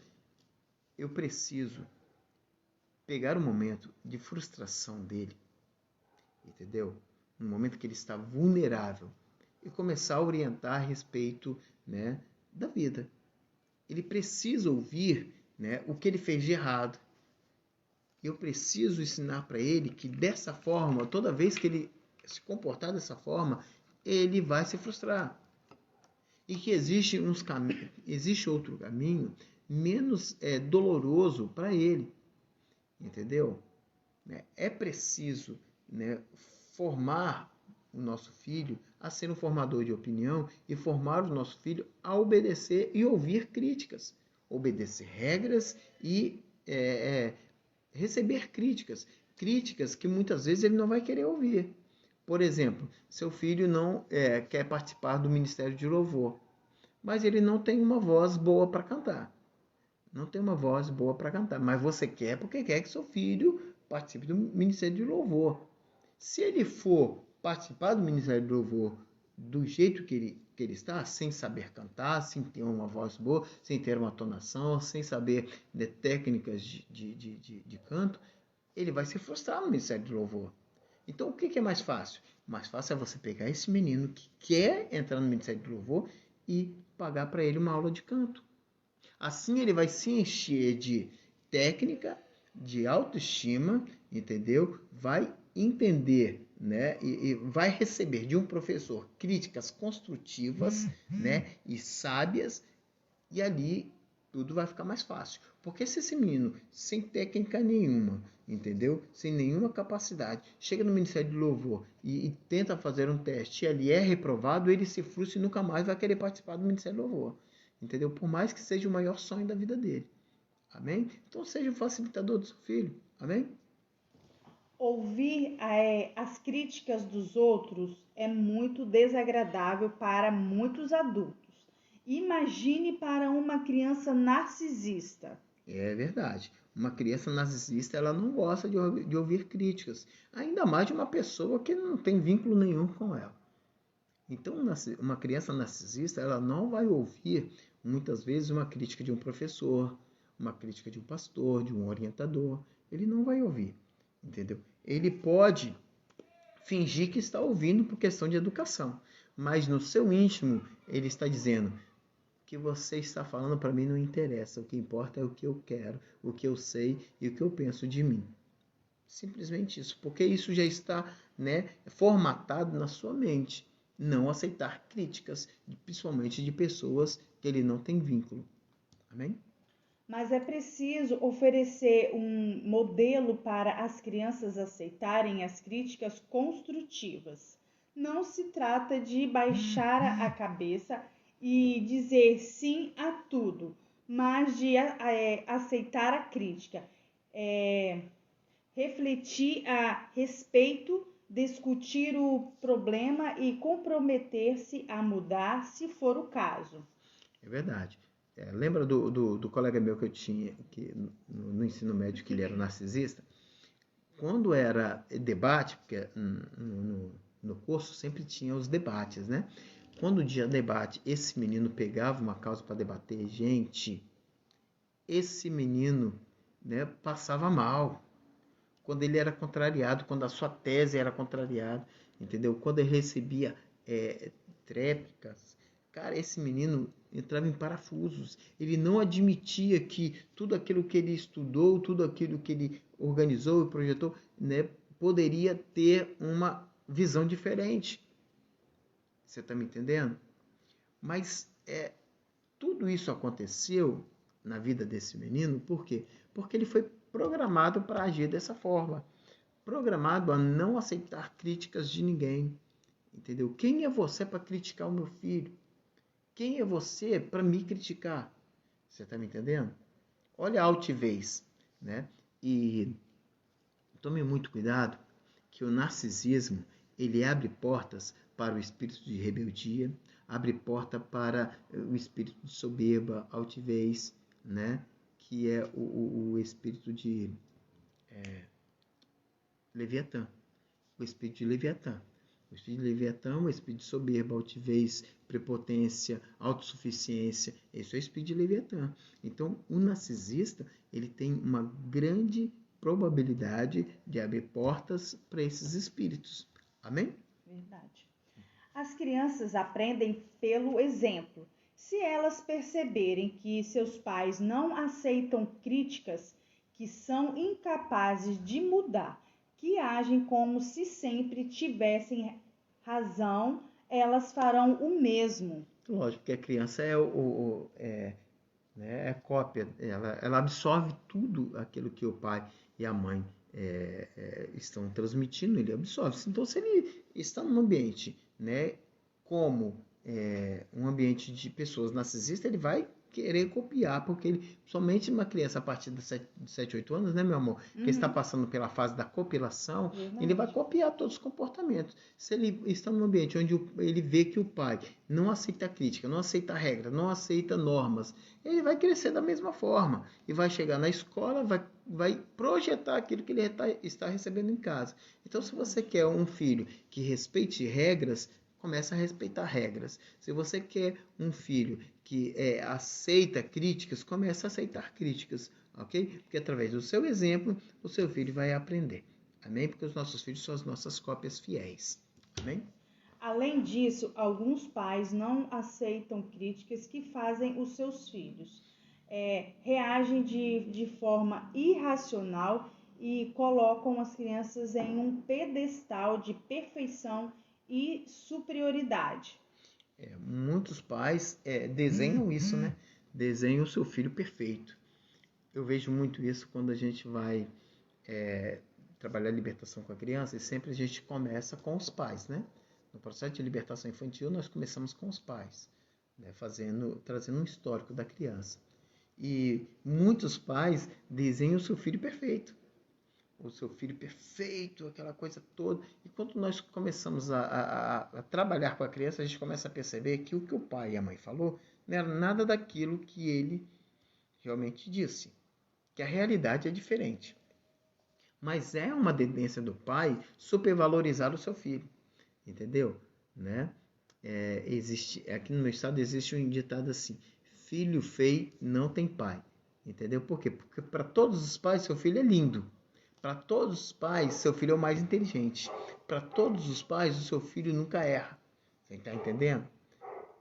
Eu preciso pegar o momento de frustração dele, entendeu? No momento que ele está vulnerável e começar a orientar a respeito, né, da vida. Ele precisa ouvir, né, o que ele fez de errado. Eu preciso ensinar para ele que dessa forma, toda vez que ele se comportar dessa forma, ele vai se frustrar. E que existe outro caminho menos doloroso para ele, entendeu? É preciso, né, formar o nosso filho a ser um formador de opinião e formar o nosso filho a obedecer e ouvir críticas, obedecer regras e receber críticas, críticas que muitas vezes ele não vai querer ouvir. Por exemplo, seu filho não quer participar do Ministério de Louvor, mas ele não tem uma voz boa para cantar. Não tem uma voz boa para cantar, mas você quer porque quer que seu filho participe do Ministério de Louvor. Se ele for participar do Ministério de Louvor do jeito que ele está, sem saber cantar, sem ter uma voz boa, sem ter uma tonação, sem saber de técnicas de canto, ele vai se frustrar no Ministério de Louvor. Então, o que é mais fácil? Mais fácil é você pegar esse menino que quer entrar no Ministério de Louvor e pagar para ele uma aula de canto. Assim ele vai se encher de técnica, de autoestima, entendeu? Vai entender, né? E vai receber de um professor críticas construtivas, né? E sábias, e ali tudo vai ficar mais fácil. Porque se esse menino, sem técnica nenhuma, entendeu? Sem nenhuma capacidade, chega no Ministério de Louvor e tenta fazer um teste e ali é reprovado, ele se frustra e nunca mais vai querer participar do Ministério de Louvor. Entendeu? Por mais que seja o maior sonho da vida dele. Amém? Então seja o facilitador do seu filho. Amém? Ouvir as críticas dos outros é muito desagradável para muitos adultos. Imagine para uma criança narcisista. É verdade. Uma criança narcisista, ela não gosta de ouvir críticas. Ainda mais de uma pessoa que não tem vínculo nenhum com ela. Então, uma criança narcisista, ela não vai ouvir, muitas vezes, uma crítica de um professor, uma crítica de um pastor, de um orientador. Ele não vai ouvir, entendeu? Ele pode fingir que está ouvindo por questão de educação, mas no seu íntimo, ele está dizendo: o que você está falando para mim não interessa, o que importa é o que eu quero, o que eu sei e o que eu penso de mim. Simplesmente isso, porque isso já está, né, formatado na sua mente. Não aceitar críticas, principalmente de pessoas que ele não tem vínculo. Amém? Mas é preciso oferecer um modelo para as crianças aceitarem as críticas construtivas. Não se trata de baixar a cabeça e dizer sim a tudo, mas de aceitar a crítica, é, refletir a respeito, discutir o problema e comprometer-se a mudar se for o caso. É verdade. Lembra do colega meu que eu tinha que, no ensino médio, que ele era narcisista? Quando era debate, porque no curso sempre tinha os debates, né? Quando tinha debate, esse menino pegava uma causa para debater, gente, esse menino, né, passava mal. Quando ele era contrariado, quando a sua tese era contrariada, entendeu? Quando ele recebia tréplicas, cara, esse menino entrava em parafusos. Ele não admitia que tudo aquilo que ele estudou, tudo aquilo que ele organizou e projetou, né, poderia ter uma visão diferente. Você está me entendendo? Mas tudo isso aconteceu na vida desse menino, por quê? Porque ele foi programado para agir dessa forma. Programado a não aceitar críticas de ninguém. Entendeu? Quem é você para criticar o meu filho? Quem é você para me criticar? Você está me entendendo? Olha a altivez, né? E tome muito cuidado que o narcisismo, ele abre portas para o espírito de rebeldia, abre porta para o espírito de soberba, altivez, né? Que é o espírito de Leviatã. O espírito de Leviatã. O espírito de Leviatã é um espírito de soberba, altivez, prepotência, autossuficiência. Esse é o espírito de Leviatã. Então, o narcisista, ele tem uma grande probabilidade de abrir portas para esses espíritos. Amém? Verdade. As crianças aprendem pelo exemplo. Se elas perceberem que seus pais não aceitam críticas, que são incapazes de mudar, que agem como se sempre tivessem razão, elas farão o mesmo. Lógico que a criança é cópia, ela absorve tudo aquilo que o pai e a mãe estão transmitindo, ele absorve. Então, se ele está num ambiente, né, como um ambiente de pessoas narcisistas, ele vai querer copiar, porque ele, somente uma criança a partir de 7, 8 anos, né, meu amor, que está passando pela fase da compilação, ele vai copiar todos os comportamentos. Se ele está num ambiente onde ele vê que o pai não aceita crítica, não aceita regra, não aceita normas, ele vai crescer da mesma forma e vai chegar na escola, vai projetar aquilo que ele está recebendo em casa. Então, se você quer um filho que respeite regras, começa a respeitar regras. Se você quer um filho que aceita críticas, começa a aceitar críticas, ok? Porque através do seu exemplo, o seu filho vai aprender. Amém? Porque os nossos filhos são as nossas cópias fiéis. Amém? Além disso, alguns pais não aceitam críticas que fazem os seus filhos. Reagem de forma irracional e colocam as crianças em um pedestal de perfeição e superioridade. Muitos pais desenham isso, né? Desenham o seu filho perfeito. Eu vejo muito isso quando a gente vai trabalhar a libertação com a criança, e sempre a gente começa com os pais, né? No processo de libertação infantil, nós começamos com os pais, né? Trazendo um histórico da criança. E muitos pais desenham o seu filho perfeito. O seu filho perfeito, aquela coisa toda. E quando nós começamos a trabalhar com a criança, a gente começa a perceber que o que o pai e a mãe falou não era nada daquilo que ele realmente disse. Que a realidade é diferente. Mas é uma tendência do pai supervalorizar o seu filho. Entendeu? Né? Aqui no meu estado existe um ditado assim: filho feio não tem pai. Entendeu? Por quê? Porque para todos os pais, seu filho é lindo. Para todos os pais, seu filho é o mais inteligente. Para todos os pais, o seu filho nunca erra. Você está entendendo?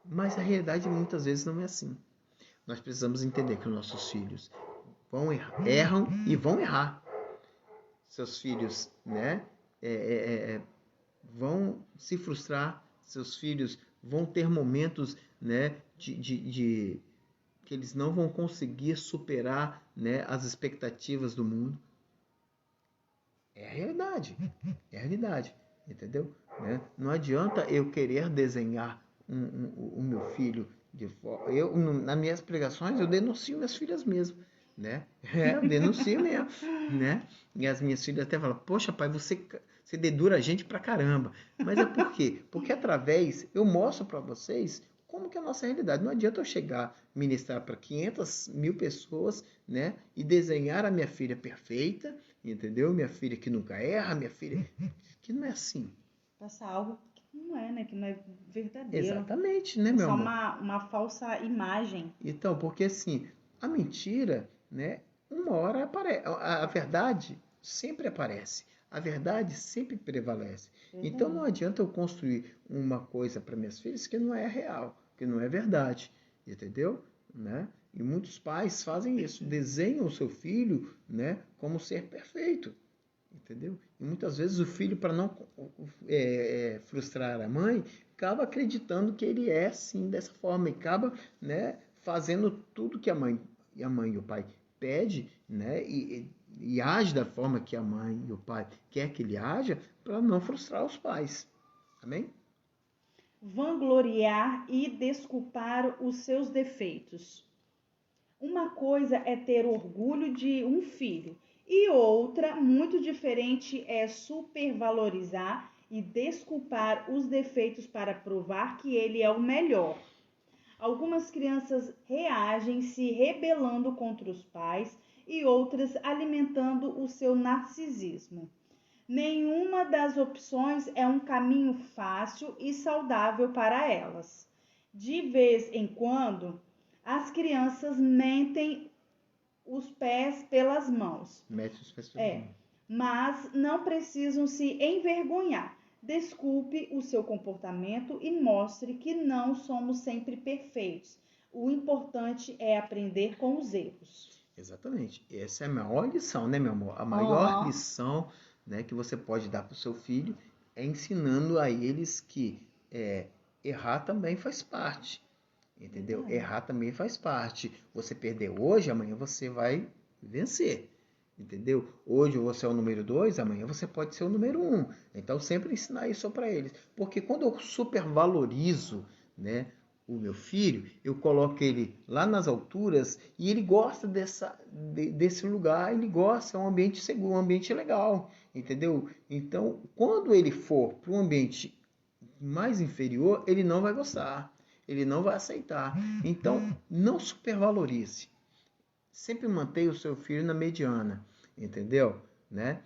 Mas a realidade muitas vezes não é assim. Nós precisamos entender que os nossos filhos erram e vão errar. Seus filhos, né, vão se frustrar. Seus filhos vão ter momentos, né, que eles não vão conseguir superar, né, as expectativas do mundo. É a realidade. É a realidade. Entendeu? Né? Não adianta eu querer desenhar o meu filho de forma. Nas minhas pregações, eu denuncio minhas filhas mesmo. Né? Eu denuncio mesmo. Né? E as minhas filhas até falam: poxa, pai, você dedura a gente pra caramba. Mas é por quê? Porque através eu mostro para vocês como que é a nossa realidade. Não adianta eu chegar, ministrar para 500 mil pessoas, né? E desenhar a minha filha perfeita, entendeu? Minha filha que nunca erra, minha filha que não é assim. Passar algo que não é, né? Que não é verdadeiro. Exatamente, né, meu amor? Uma falsa imagem. Então, porque assim, a mentira, né? Uma hora aparece. A verdade sempre aparece. A verdade sempre prevalece. Então não adianta eu construir uma coisa para minhas filhas que não é real, que não é verdade, entendeu? Né? E muitos pais fazem isso, desenham o seu filho, né, como ser perfeito, entendeu? E muitas vezes o filho, para não frustrar a mãe, acaba acreditando que ele é assim, dessa forma, e acaba, né, fazendo tudo que a mãe e o pai pede, né, e age da forma que a mãe e o pai quer que ele haja, para não frustrar os pais. Amém? Vangloriar e desculpar os seus defeitos. Uma coisa é ter orgulho de um filho e outra, muito diferente, é supervalorizar e desculpar os defeitos para provar que ele é o melhor. Algumas crianças reagem se rebelando contra os pais e outras alimentando o seu narcisismo. Nenhuma das opções é um caminho fácil e saudável para elas. De vez em quando, as crianças metem os pés pelas mãos. Mete os pés pelas mãos. Mas não precisam se envergonhar. Desculpe o seu comportamento e mostre que não somos sempre perfeitos. O importante é aprender com os erros. Exatamente. Essa é a maior lição, né, meu amor? A maior lição, né, que você pode dar para o seu filho é ensinando a eles que errar também faz parte. Entendeu? Errar também faz parte. Você perder hoje, amanhã você vai vencer. Entendeu? Hoje você é o número 2, amanhã você pode ser o número 1. Então sempre ensinar isso para eles. Porque quando eu supervalorizo, né, o meu filho, eu coloco ele lá nas alturas e ele gosta desse lugar, ele gosta, é um ambiente seguro, um ambiente legal. Entendeu? Então, quando ele for para um ambiente mais inferior, ele não vai gostar. Ele não vai aceitar. Então, não supervalorize. Sempre mantenha o seu filho na mediana, entendeu? Né?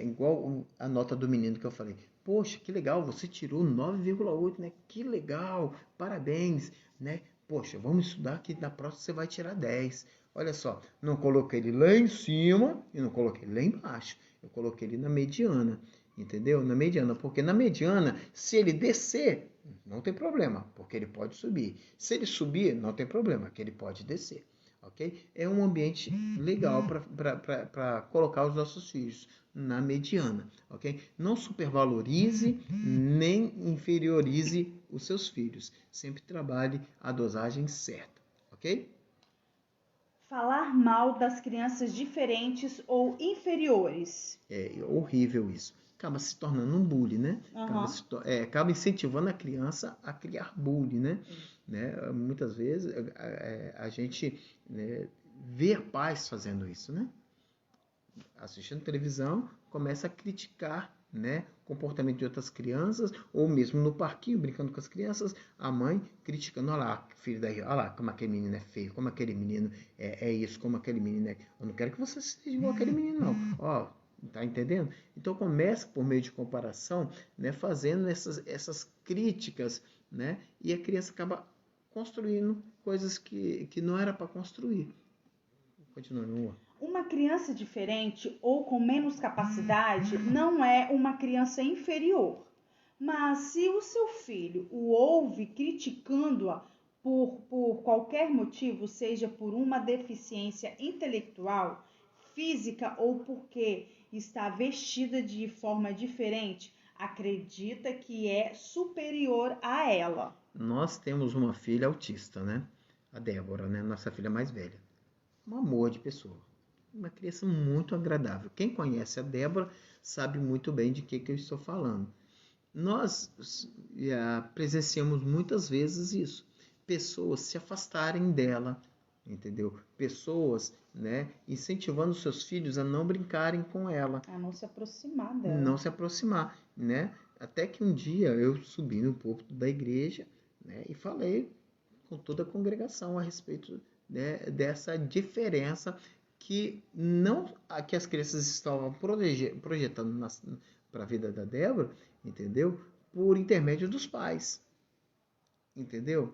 Igual a nota do menino que eu falei. Poxa, que legal, você tirou 9,8, né? Que legal, parabéns, né? Poxa, vamos estudar que na próxima você vai tirar 10. Olha só, não coloquei ele lá em cima e não coloquei ele lá embaixo. Eu coloquei ele na mediana, entendeu? Na mediana, porque na mediana, se ele descer, não tem problema, porque ele pode subir. Se ele subir, não tem problema, que ele pode descer. Okay? É um ambiente legal para colocar os nossos filhos na mediana. Okay? Não supervalorize nem inferiorize os seus filhos. Sempre trabalhe a dosagem certa. Ok? Falar mal das crianças diferentes ou inferiores. É horrível isso. Acaba se tornando um bullying, né? Acaba incentivando a criança a criar bullying, né? Muitas vezes a gente, né, vê pais fazendo isso, né? Assistindo televisão, começa a criticar, né, o comportamento de outras crianças, ou mesmo no parquinho, brincando com as crianças, a mãe criticando, olha lá, filho daí, olha lá, como aquele menino é feio, como aquele menino é isso, como aquele menino é... Eu não quero que você seja igual aquele menino, não. Ó, tá entendendo? Então começa por meio de comparação, né, fazendo essas críticas, né, e a criança acaba construindo coisas que não era para construir. Continua, meu amor. Uma criança diferente ou com menos capacidade não é uma criança inferior. Mas se o seu filho o ouve criticando-a por qualquer motivo, seja por uma deficiência intelectual, física ou porque está vestida de forma diferente, acredita que é superior a ela. Nós temos uma filha autista, né? A Débora, né? Nossa filha mais velha. Um amor de pessoa. Uma criança muito agradável. Quem conhece a Débora sabe muito bem de que eu estou falando. Nós presenciamos muitas vezes isso. Pessoas se afastarem dela, entendeu? Pessoas, né, incentivando seus filhos a não brincarem com ela. A não se aproximar dela. Não se aproximar, né? Até que um dia eu subi no púlpito da igreja, né, e falei com toda a congregação a respeito, né, dessa diferença que as crianças estavam projetando para a vida da Débora, entendeu? Por intermédio dos pais, entendeu?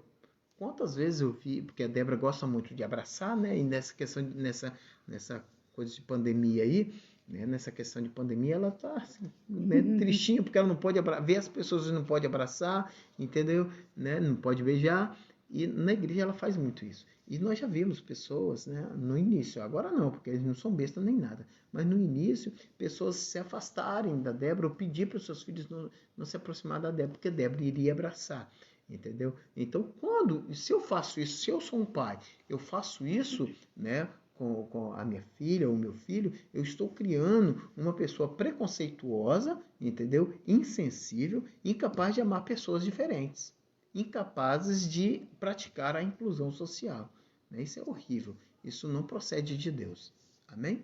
Quantas vezes eu vi, porque a Débora gosta muito de abraçar, né? E nessa questão, nessa coisa de pandemia aí, né? Nessa questão de pandemia, ela tá assim, né, tristinha, porque ela não pode ver as pessoas, não pode abraçar, entendeu? Né? Não pode beijar. E na igreja ela faz muito isso. E nós já vimos pessoas, né, no início, agora não, porque eles não são bestas nem nada, mas no início, pessoas se afastarem da Débora ou pedir para os seus filhos não se aproximar da Débora, porque Débora iria abraçar, entendeu? Então, se eu faço isso, se eu sou um pai, eu faço isso, né, com a minha filha ou meu filho, eu estou criando uma pessoa preconceituosa, entendeu? Insensível, incapaz de amar pessoas diferentes, incapazes de praticar a inclusão social. Isso é horrível. Isso não procede de Deus. Amém?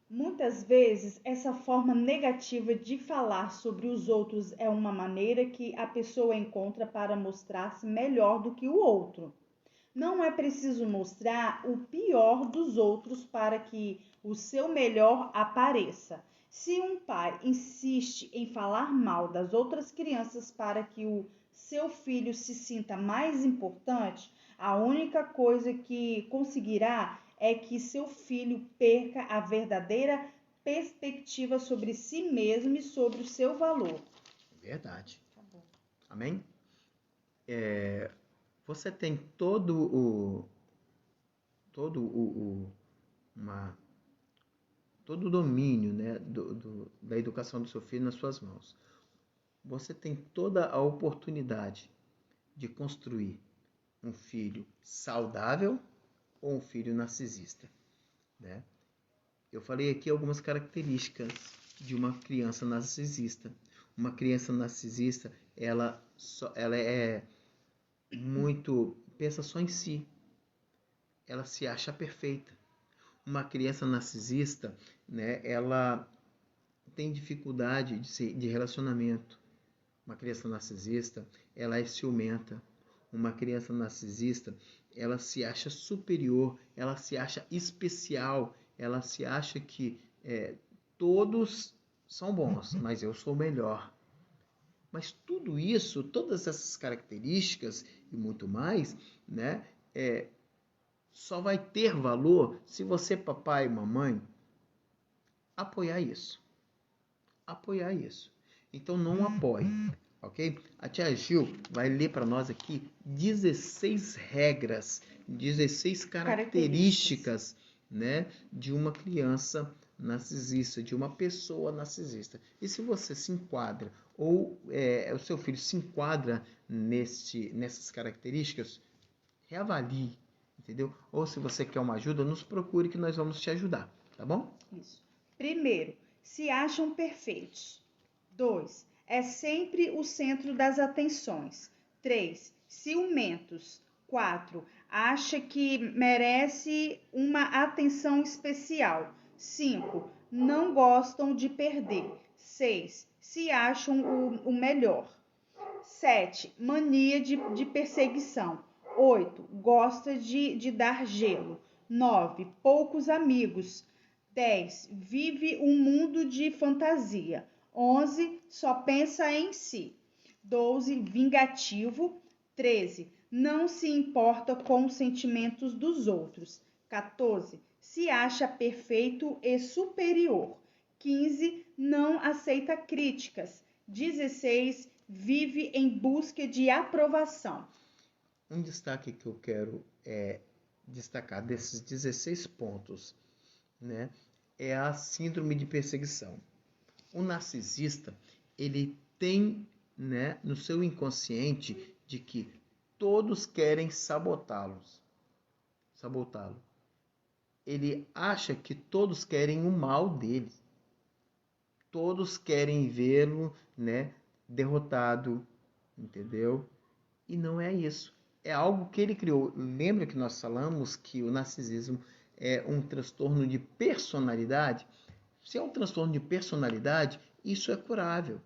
Muitas vezes, essa forma negativa de falar sobre os outros é uma maneira que a pessoa encontra para mostrar-se melhor do que o outro. Não é preciso mostrar o pior dos outros para que o seu melhor apareça. Se um pai insiste em falar mal das outras crianças para que o seu filho se sinta mais importante, a única coisa que conseguirá é que seu filho perca a verdadeira perspectiva sobre si mesmo e sobre o seu valor. Verdade. Amém? Você tem uma, todo o domínio, né, da educação do seu filho nas suas mãos. Você tem toda a oportunidade de construir um filho saudável ou um filho narcisista, né? Eu falei aqui algumas características de uma criança narcisista. Uma criança narcisista, ela é muito, pensa só em si. Ela se acha perfeita. Uma criança narcisista, né, ela tem dificuldade de relacionamento. Uma criança narcisista, ela é ciumenta. Uma criança narcisista, ela se acha superior, ela se acha especial, ela se acha que todos são bons, mas eu sou melhor. Mas tudo isso, todas essas características e muito mais, né, só vai ter valor se você, papai e mamãe, apoiar isso. Apoiar isso. Então não apoie, ok? A tia Gil vai ler para nós aqui 16 regras, 16 características, né, de uma criança narcisista, de uma pessoa narcisista. E se você se enquadra, ou o seu filho se enquadra nessas características, reavalie, entendeu? Ou se você quer uma ajuda, nos procure que nós vamos te ajudar, tá bom? Isso. Primeiro, se acham perfeitos. 2. É sempre o centro das atenções. 3. Ciumentos. 4. Acha que merece uma atenção especial. 5. Não gostam de perder. 6. Se acham o melhor. 7. Mania de perseguição. 8. Gosta de dar gelo. 9. Poucos amigos. 10. Vive um mundo de fantasia. 11. Só pensa em si. 12. Vingativo. 13. Não se importa com os sentimentos dos outros. 14. Se acha perfeito e superior. 15. Não aceita críticas. 16. Vive em busca de aprovação. Um destaque que eu quero destacar desses 16 pontos, né, é a síndrome de perseguição. O narcisista, ele tem, né, no seu inconsciente de que todos querem sabotá-lo. Ele acha que todos querem o mal dele. Todos querem vê-lo, né, derrotado, entendeu? E não é isso. É algo que ele criou. Lembra que nós falamos que o narcisismo é um transtorno de personalidade? Se é um transtorno de personalidade, isso é curável.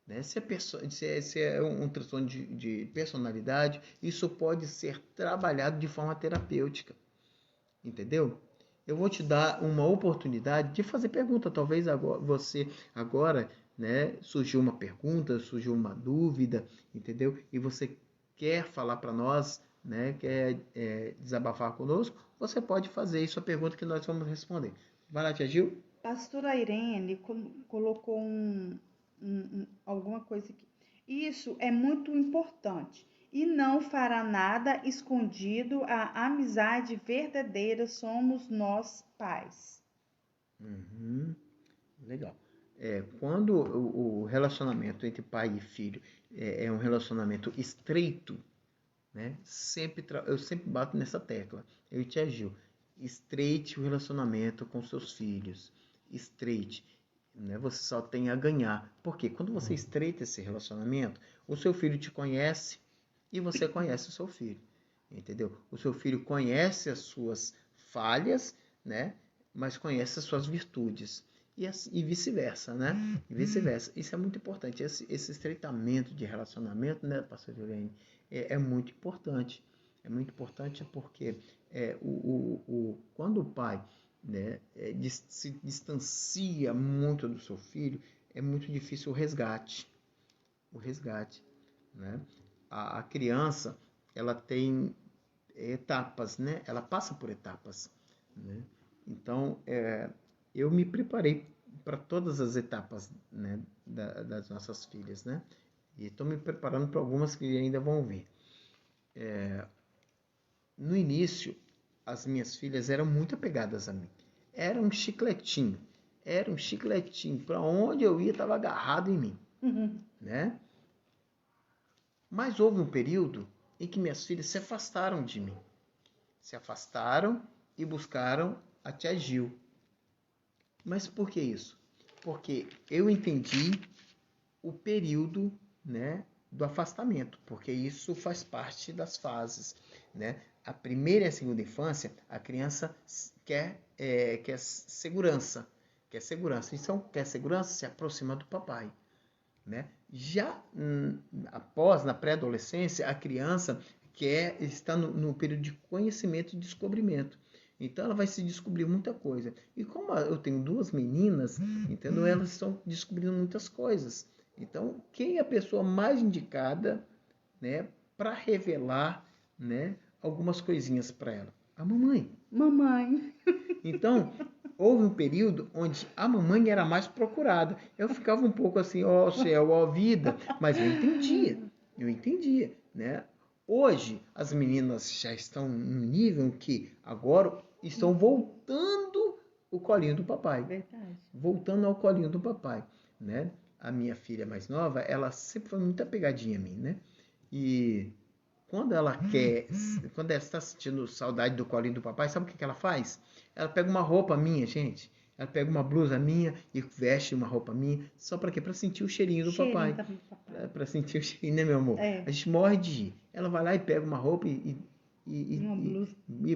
Né? Se é um transtorno de personalidade, isso pode ser trabalhado de forma terapêutica. Entendeu? Eu vou te dar uma oportunidade de fazer pergunta. Talvez agora, né, surgiu uma pergunta, surgiu uma dúvida, entendeu? E você quer falar para nós, né, quer desabafar conosco, você pode fazer isso, a pergunta que nós vamos responder. Vai lá, tia Gil. Pastora Irene colocou alguma coisa aqui. Isso é muito importante. e não fará nada escondido. A amizade verdadeira somos nós pais. Uhum. Legal. Quando o relacionamento entre pai e filho é um relacionamento estreito, né? Eu sempre bato nessa tecla. Eu e tia Gil, estreite o relacionamento com seus filhos. Estreite. Né? Você só tem a ganhar. Porque quando você estreita esse relacionamento, o seu filho te conhece e você conhece o seu filho. Entendeu? O seu filho conhece as suas falhas, né? Mas conhece as suas virtudes. E vice-versa, né? E vice-versa. Isso é muito importante. Esse estreitamento de relacionamento, né, pastor Juliane, é muito importante. É muito importante porque quando o pai, né, se distancia muito do seu filho, é muito difícil o resgate. O resgate, né? A criança, ela tem etapas, né? Ela passa por etapas, né? Então, eu me preparei para todas as etapas, né, das nossas filhas, né? E estou me preparando para algumas que ainda vão vir. No início, as minhas filhas eram muito apegadas a mim. Era um chicletinho. Era um chicletinho. Para onde eu ia, estava agarrado em mim. Né? Mas houve um período em que minhas filhas se afastaram de mim. Se afastaram e buscaram a tia Gil. Mas por que isso? Porque eu entendi o período, né, do afastamento, porque isso faz parte das fases, né? A primeira e a segunda infância, a criança quer segurança, quer segurança. Então, quer segurança, se aproxima do papai, né? Já após, na pré-adolescência, a criança está no período de conhecimento e descobrimento. Então ela vai se descobrir muita coisa. E como eu tenho duas meninas, entendeu? Elas estão descobrindo muitas coisas. Então, quem é a pessoa mais indicada, né, para revelar, né, algumas coisinhas para ela? A mamãe. Mamãe. Então, houve um período onde a mamãe era mais procurada. Eu ficava um pouco assim, ó céu, ó vida, mas eu entendia, né? Hoje, as meninas já estão num nível que agora estão voltando o colinho do papai. Verdade. Voltando ao colinho do papai, né? A minha filha mais nova, ela sempre foi muito apegadinha a mim, né? E quando ela está sentindo saudade do colinho do papai, sabe o que ela faz? Ela pega uma roupa minha, gente. Ela pega uma blusa minha e veste uma roupa minha. Só para quê? Para sentir o cheirinho do papai. Para sentir o cheirinho, né, meu amor? A gente morre de ir. Ela vai lá e pega uma roupa e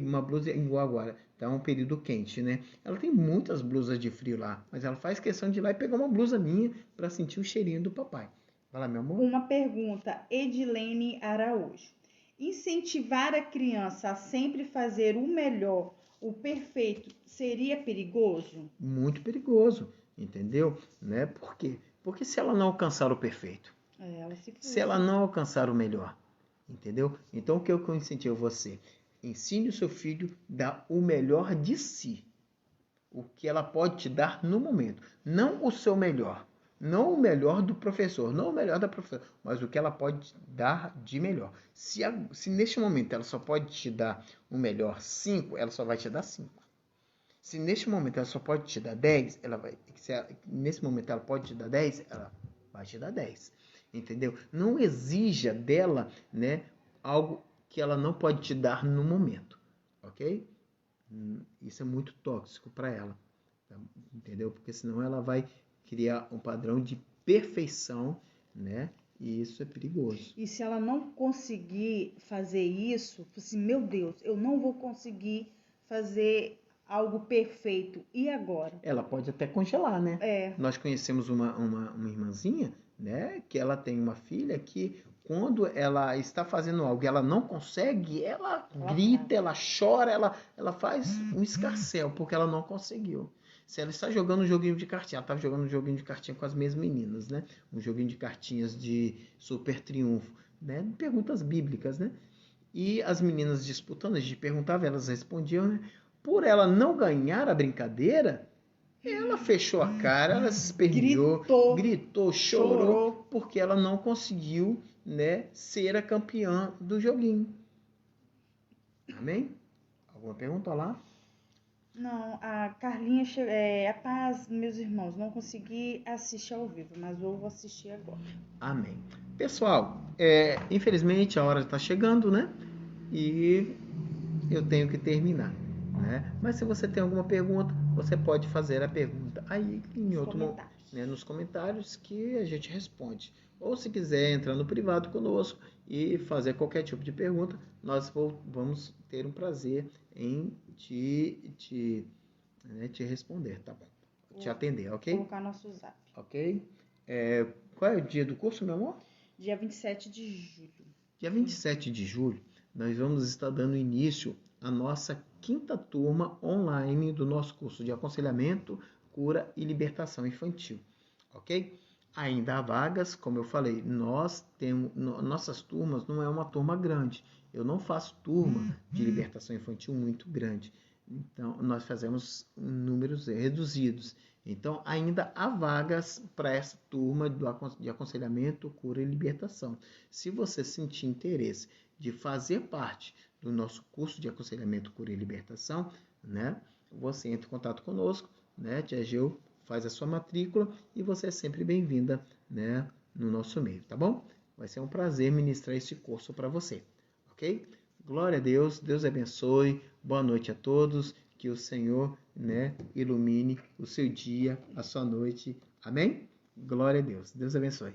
uma blusa igual agora. Tá um período quente, né? Ela tem muitas blusas de frio lá, mas ela faz questão de ir lá e pegar uma blusa minha para sentir o cheirinho do papai. Vai lá, meu amor. Uma pergunta, Edilene Araújo. Incentivar a criança a sempre fazer o melhor, o perfeito, seria perigoso? Muito perigoso, entendeu? Né? Por quê? Porque se ela não alcançar o perfeito, se ela não alcançar o melhor, entendeu? Então o que eu incentivo você? Ensine o seu filho a dar o melhor de si. O que ela pode te dar no momento. Não o seu melhor. Não o melhor do professor, não o melhor da professora, mas o que ela pode dar de melhor. Se neste momento ela só pode te dar o melhor 5, ela só vai te dar 5. Se neste momento ela só pode te dar 10, nesse momento ela pode te dar 10, ela vai te dar 10. Entendeu? Não exija dela, né, algo que ela não pode te dar no momento. Ok? Isso é muito tóxico para ela. Entendeu? Porque senão ela vai criar um padrão de perfeição, né? E isso é perigoso. E se ela não conseguir fazer isso, assim, meu Deus, eu não vou conseguir fazer algo perfeito. E agora? Ela pode até congelar, né? Nós conhecemos uma irmãzinha, né? Que ela tem uma filha que quando ela está fazendo algo e ela não consegue, ela grita, ela chora, ela faz um escarcéu porque ela não conseguiu. Se ela está jogando um joguinho de cartinha, ela estava jogando um joguinho de cartinha com as minhas meninas, né? Um joguinho de cartinhas de super triunfo, né? Perguntas bíblicas, né? E as meninas disputando, a gente perguntava, elas respondiam, né? Por ela não ganhar a brincadeira, ela fechou a cara, ela se esperneou, gritou, chorou. porque ela não conseguiu, né, ser a campeã do joguinho. Amém? Alguma pergunta lá? Não, a Carlinha, a paz, meus irmãos, não consegui assistir ao vivo, mas vou assistir agora. Amém. Pessoal, infelizmente a hora está chegando, né? E eu tenho que terminar, né? Mas se você tem alguma pergunta, você pode fazer a pergunta aí em outro momento, né, nos comentários, que a gente responde. Ou se quiser entrar no privado conosco e fazer qualquer tipo de pergunta, nós vamos ter um prazer em te responder, tá bom? Te atender, ok? Colocar nosso zap. Ok? Qual é o dia do curso, meu amor? Dia 27 de julho. Dia 27 de julho, nós vamos estar dando início à nossa 5ª turma online do nosso curso de aconselhamento, cura e libertação infantil, ok? Ainda há vagas, como eu falei, nossas turmas não é uma turma grande. Eu não faço turma de libertação infantil muito grande. Então, nós fazemos números reduzidos. Então, ainda há vagas para essa turma de aconselhamento, cura e libertação. Se você sentir interesse de fazer parte do nosso curso de aconselhamento, cura e libertação, né, você entra em contato conosco, né, Tia Geu faz a sua matrícula e você é sempre bem-vinda, né, no nosso meio, tá bom? Vai ser um prazer ministrar esse curso para você, ok? Glória a Deus, Deus abençoe, boa noite a todos, que o Senhor, né, ilumine o seu dia, a sua noite, amém? Glória a Deus, Deus abençoe.